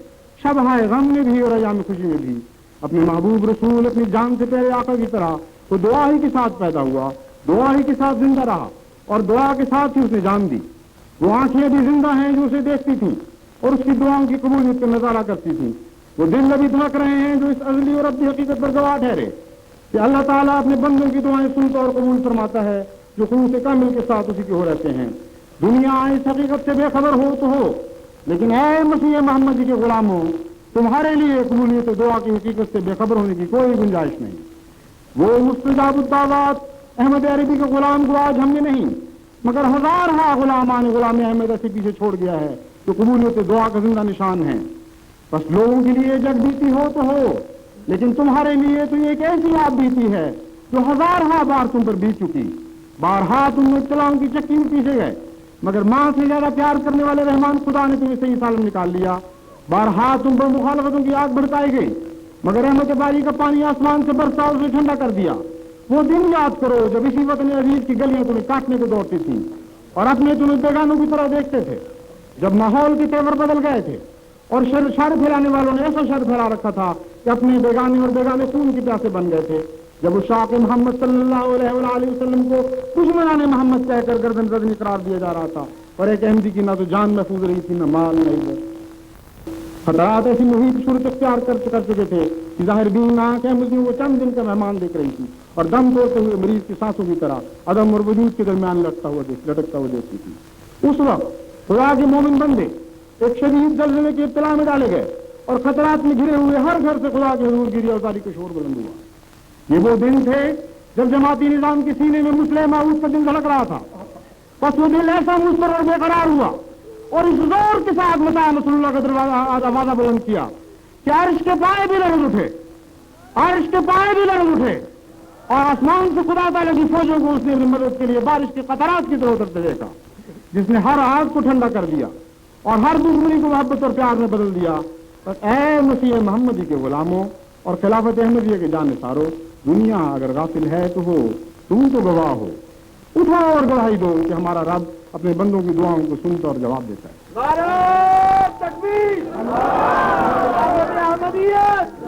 شب ہائے غم میں بھی اور ایام خوشی میں بھی۔ اپنے محبوب رسول اپنی جان سے پیارے آقا کی طرح وہ دعا ہی کے ساتھ پیدا ہوا، دعا ہی کے ساتھ زندہ رہا اور دعا کے ساتھ ہی اس نے جان دی۔ وہ آنکھیں بھی زندہ ہیں جو اسے دیکھتی تھیں اور اس کی دعاؤں کی قبولیت کا نظارہ کرتی تھیں۔ وہ دل ابھی دھڑک رہے ہیں جو اس ازلی اور ابدی حقیقت پر گواہ ٹھہرے کہ اللہ تعالیٰ اپنے بندوں کی دعائیں سنتا اور قبول فرماتا ہے جو خلوص کامل کے ساتھ اسی کے ہو رہتے ہیں۔ دنیا اس حقیقت سے بے خبر ہو تو ہو، لیکن اے مسیح محمد جی کے غلاموں، تمہارے لیے قبولیت دعا کی حقیقت سے بے خبر ہونے کی کوئی گنجائش نہیں۔ وہ مستجاب الدعوات احمد عربی کے غلام کو آج ہم نے نہیں مگر ہزارہ غلامان غلام احمد ایسے پیچھے چھوڑ گیا ہے جو قبولیت دعا کا زندہ نشان ہے۔ بس لوگوں کے لیے جگ بیتی ہو تو ہو، لیکن تمہارے لیے تو یہ ایک ایسی آپ بیتی ہے جو ہزارہ بار تم پر بیت چکی۔ بارہا تم اطلاعوں کی چکی میں پیچھے گئے مگر ماں سے زیادہ پیار کرنے والے رحمان خدا نے تمہیں صحیح سالم نکال لیا۔ بارہا تم پر مخالفتوں کی آگ بھڑکائی گئی مگر رحمت باری کا پانی آسمان سے برسا اسے ٹھنڈا کر دیا۔ وہ دن یاد کرو جب اسی وطن عزیز کی گلیاں تمہیں کاٹنے کو دوڑتی تھیں اور اپنے تمہیں بیگانوں کی طرح دیکھتے تھے، جب ماحول کے تیور بدل گئے تھے اور شر پھیلانے والوں نے ایسا شر پھیلا رکھا تھا کہ اپنے بیگانے اور بیگانے خون کی پیاسے بن گئے تھے، جب اس شاق محمد صلی اللہ علیہ وآلہ وسلم کو دشمنان محمد کہہ کر گردن رزنی قرار دیا جا رہا تھا اور ایک احمدی کی نہ تو جان محفوظ رہی تھی نہ مال نہیں ہے۔ خطرات ایسی محیط صورت اختیار کر چکے تھے کہ ظاہر بین آنکھ احمدی وہ چند دن کا مہمان دیکھ رہی تھی اور دم توڑتے ہوئے مریض کی سانسوں کی طرح عدم اور وجود کے درمیان لٹکتا ہوا دیکھتی تھی۔ اس وقت خدا کے مومن بندے ایک شدید زلزلے کی اطلاع میں ڈالے گئے اور خطرات میں گھرے ہوئے ہر گھر سے خدا کے حضور گیری اوزاری کا شور بلند ہوا۔ یہ وہ دن تھے جب جماعتی نظام کے سینے میں مسلح معروف کا دن دھڑک رہا تھا، بس وہ دل ایسا مستر اور بے قرار ہوا اور اس زور کے ساتھ متا رسول اللہ کا دروازہ وعدہ بلند کیا کہ عرش کے پائے بھی لرز اٹھے عرش کے پائے بھی لرز اٹھے اور آسمان سے خدا تعالیٰ کی فوجوں کو اس نے اپنی مدد کے لیے بارش کے قطرات کی طرح اترتے دیکھا، جس نے ہر آگ کو ٹھنڈا کر دیا اور ہر دشمنی کو محبت اور پیار میں بدل دیا۔ اور اے مسیح محمدی کے غلاموں اور خلافت احمدیہ کے جانثارو، دنیا اگر غافل ہے تو ہو، تم تو گواہ ہو، اٹھاؤ اور گواہی دو کہ ہمارا رب اپنے بندوں کی دعاؤں کو سنتا اور جواب دیتا ہے۔ نعرہ تکبیر! احمدیت!